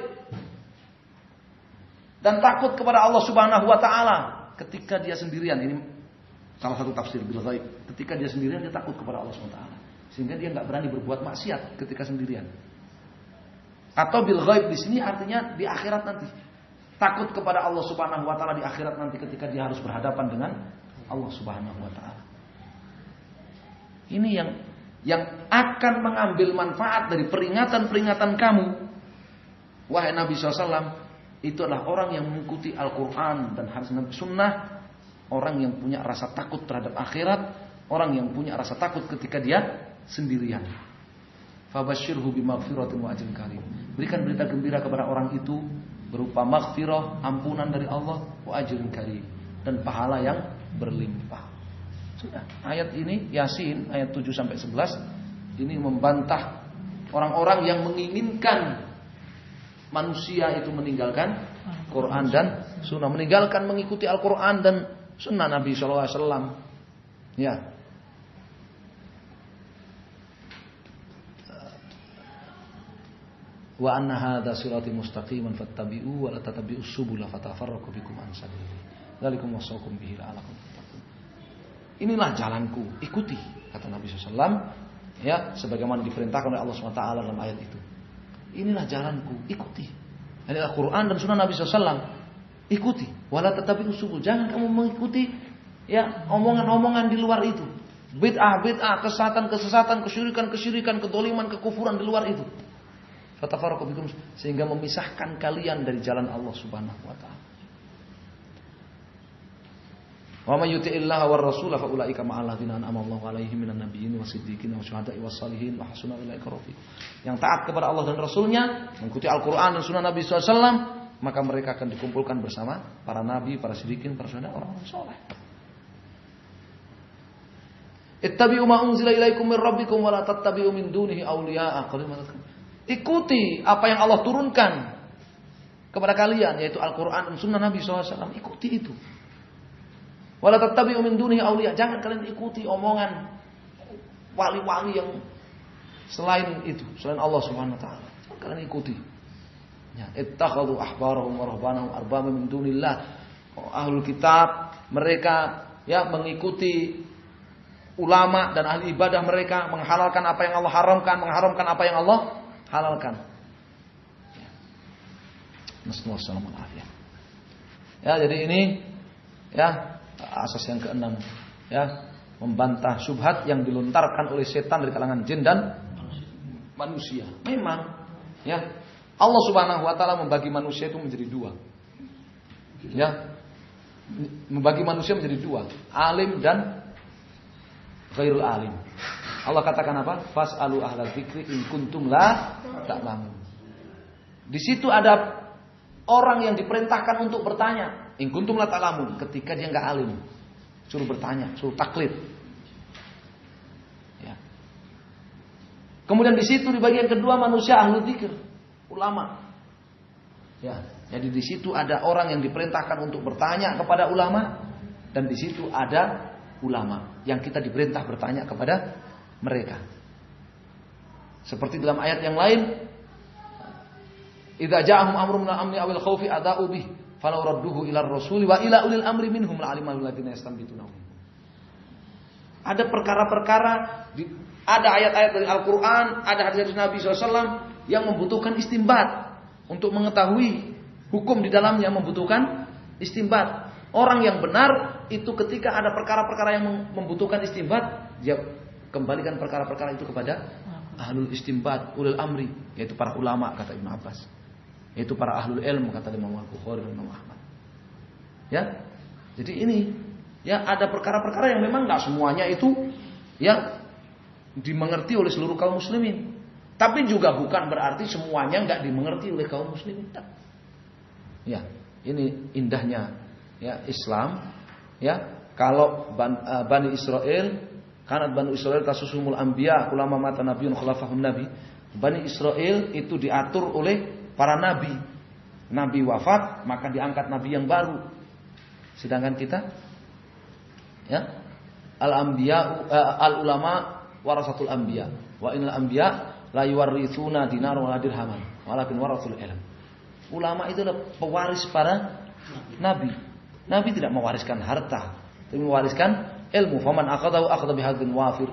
Dan takut kepada Allah Subhanahu wa taala ketika dia sendirian. Ini salah satu tafsir bil ghaib. Ketika dia sendirian dia takut kepada Allah Subhanahu wa taala. Sehingga dia enggak berani berbuat maksiat ketika sendirian. Atau bil ghaib di sini artinya di akhirat nanti. Takut kepada Allah Subhanahu wa taala di akhirat nanti ketika dia harus berhadapan dengan Allah Subhanahu wa taala. Ini yang akan mengambil manfaat dari peringatan-peringatan kamu wahai Nabi SAW. Itu adalah orang yang mengikuti Al-Quran dan hadis Nabi Sunnah. Orang yang punya rasa takut terhadap akhirat. Orang yang punya rasa takut ketika dia sendirian. Fabashshirhu bimaghfiratin wa ajrin karim. Berikan berita gembira kepada orang itu berupa maghfirah, ampunan dari Allah, wa ajrin karim, dan pahala yang berlimpah. Sudah. Ayat ini Yasin ayat 7 sampai 11 ini membantah orang-orang yang menginginkan manusia itu meninggalkan Quran dan Sunnah, meninggalkan mengikuti Al-Quran dan Sunnah Nabi SAW. Ya. Wa anna hadza sirati mustaqiman fattabi'u wa la tattabi'us subula fatafarraqu bikum an sabilihi. Dzalikum wasaqum bihi la'allakum tattaqun. Inilah jalanku, ikuti kata Nabi SAW. Ya, sebagaimana diperintahkan oleh Allah SWT dalam ayat itu. Inilah jalanku, ikuti. Inilah Quran dan Sunnah Nabi SAW. Ikuti. Wala tatabi'us subul. Jangan kamu mengikuti ya omongan-omongan di luar itu. Bid'ah, kesesatan, kesyirikan, kedoliman, kekufuran di luar itu. Fatafarraqu bikum, sehingga memisahkan kalian dari jalan Allah Subhanahu wa taala. Wa may yuti'illaha war rasula fa ulaika ma'al ladzina an'ama Allahu 'alaihim minan nabiyyin wasiddiqin wasyuhada'i wassalihin wa hasuna ulaika rafiq. Yang taat kepada Allah dan Rasulnya, mengikuti Al-Qur'an dan Sunnah Nabi SAW, maka mereka akan dikumpulkan bersama para nabi, para siddiqin, para syuhada, orang-orang saleh. Ittabi'u ma unzila ilaikum mir rabbikum wa la tattabi'u min dunihi awliya'a. Ikuti apa yang Allah turunkan kepada kalian, yaitu Al-Qur'an dan Sunnah Nabi SAW. Ikuti itu. Wala tattabi'u min dunihi awliya. Jangan kalian ikuti omongan wali-wali yang selain itu, selain Allah Subhanahu wa taala. Kalian ikuti. Ya, ittakhadhu ahbarahum wa rahbanahum arbaba min dunillah. Ahlul kitab mereka ya mengikuti ulama dan ahli ibadah mereka, menghalalkan apa yang Allah haramkan, mengharamkan apa yang Allah halalkan. Ya. Nasallallahu alaihi. Ya, jadi ini ya asas yang keenam, ya, membantah syubhat yang dilontarkan oleh setan dari kalangan jin dan manusia. Memang, ya, Allah Subhanahu wa taala membagi manusia itu menjadi dua. Ya. Membagi manusia menjadi dua, alim dan ghairul alim. Allah katakan apa? Fas'alu ahla dzikri in kuntum la ta'lamun. Di situ ada orang yang diperintahkan untuk bertanya. In kuntum la ta'lamun, ketika dia enggak alim. Suruh bertanya, suruh taklid. Ya. Kemudian di situ di bagian kedua manusia ahlu dzikir, ulama. Ya, jadi di situ ada orang yang diperintahkan untuk bertanya kepada ulama dan di situ ada ulama yang kita diperintah bertanya kepada mereka. Seperti dalam ayat yang lain, idza ja'ahum amrun min al-amni awil khaufi ada'u bih falau radduhu ila ar-rasuli wa ila ulil amri minhum la'alimal ladzina yastanbitunahu. Ada perkara-perkara, ada ayat-ayat dari Al-Qur'an, ada hadis Nabi SAW yang membutuhkan istinbat. Untuk mengetahui hukum di dalamnya membutuhkan istinbat. Orang yang benar itu ketika ada perkara-perkara yang membutuhkan istinbat, dia kembalikan perkara-perkara itu kepada ahlul istinbat, ulil amri, yaitu para ulama kata Ibnu Abbas. Yaitu para ahlul ilm kata Imam Al-Bukhari dan Imam Ahmad. Ya. Jadi ini ya ada perkara-perkara yang memang enggak semuanya itu ya dimengerti oleh seluruh kaum muslimin. Tapi juga bukan berarti semuanya enggak dimengerti oleh kaum muslimin. Ya, ini indahnya ya Islam ya. Kalau Bani Israel, kanat Bani Israel tasusumul anbiya ulama mata nabiyun khulafahun nabi. Bani Israel itu diatur oleh para nabi. Nabi wafat, maka diangkat nabi yang baru. Sedangkan kita ya, al-anbiya al-ulama warasatul anbiya. Wa innal anbiya la yuwarritsuna dinar wa dirhaman, walakin warasul ilm. Ulama itu adalah pewaris para nabi. Nabi tidak mewariskan harta, tapi mewariskan ilmu. Faman akhadahu akhadha bihadzin wafir.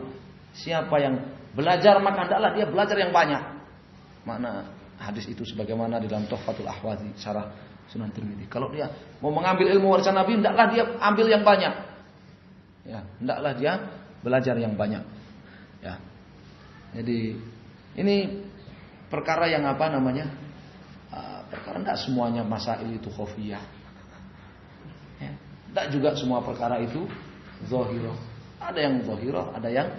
Siapa yang belajar maka hendaklah dia belajar yang banyak. Makna hadis itu sebagaimana di dalam Tuhfatul Ahwazi syarah Sunan Tirmidzi. Kalau dia mau mengambil ilmu warisan Nabi, hendaklah dia ambil yang banyak. Ya, hendaklah dia belajar yang banyak. Ya. Jadi ini perkara yang apa namanya? Perkara tidak semuanya masail itu khafiyah. Ya. Tidak juga semua perkara itu zahirah. Ada yang zahirah, ada yang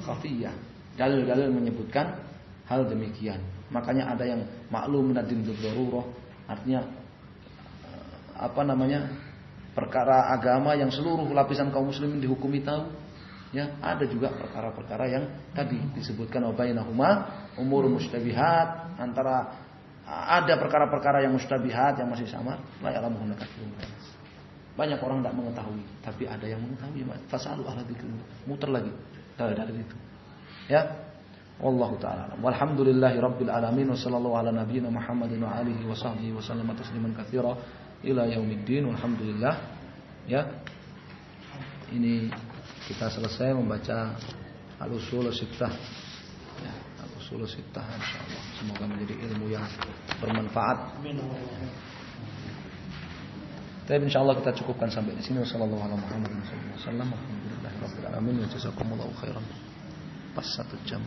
khafiyah. Dalil-dalil menyebutkan hal demikian. Makanya ada yang maklum minad-din dzarurah, artinya apa namanya? Perkara agama yang seluruh lapisan kaum muslimin dihukumi tahu. Ya, ada juga perkara-perkara yang tadi disebutkan wa bainahuma umur mustabihat, antara ada perkara-perkara yang mustabihat yang masih samar, la ya'lamuhunna katsirun. Banyak orang tidak mengetahui, tapi ada yang mengetahui. Fasalu ahla dzikr. Muter lagi dalil itu. Ya. Wallahu ta'ala. Walhamdulillahi rabbil alamin wa sallallahu ala nabiyyina Muhammadin wa alihi wa sahbihi wa sallama tasliman katsira ila yaumiddin. Alhamdulillah. Ya. Ini kita selesai membaca Al-Ushul Sittah. Ya, Al-Ushul Sittah insyaallah. Semoga menjadi ilmu yang bermanfaat. Tapi insyaallah kita cukupkan sampai di sini. Wassallallahu ala Muhammadin sallallahu alaihi wasallam. Alhamdulillahirabbil alamin. Jazakumullahu khairan. Pas 1 jam.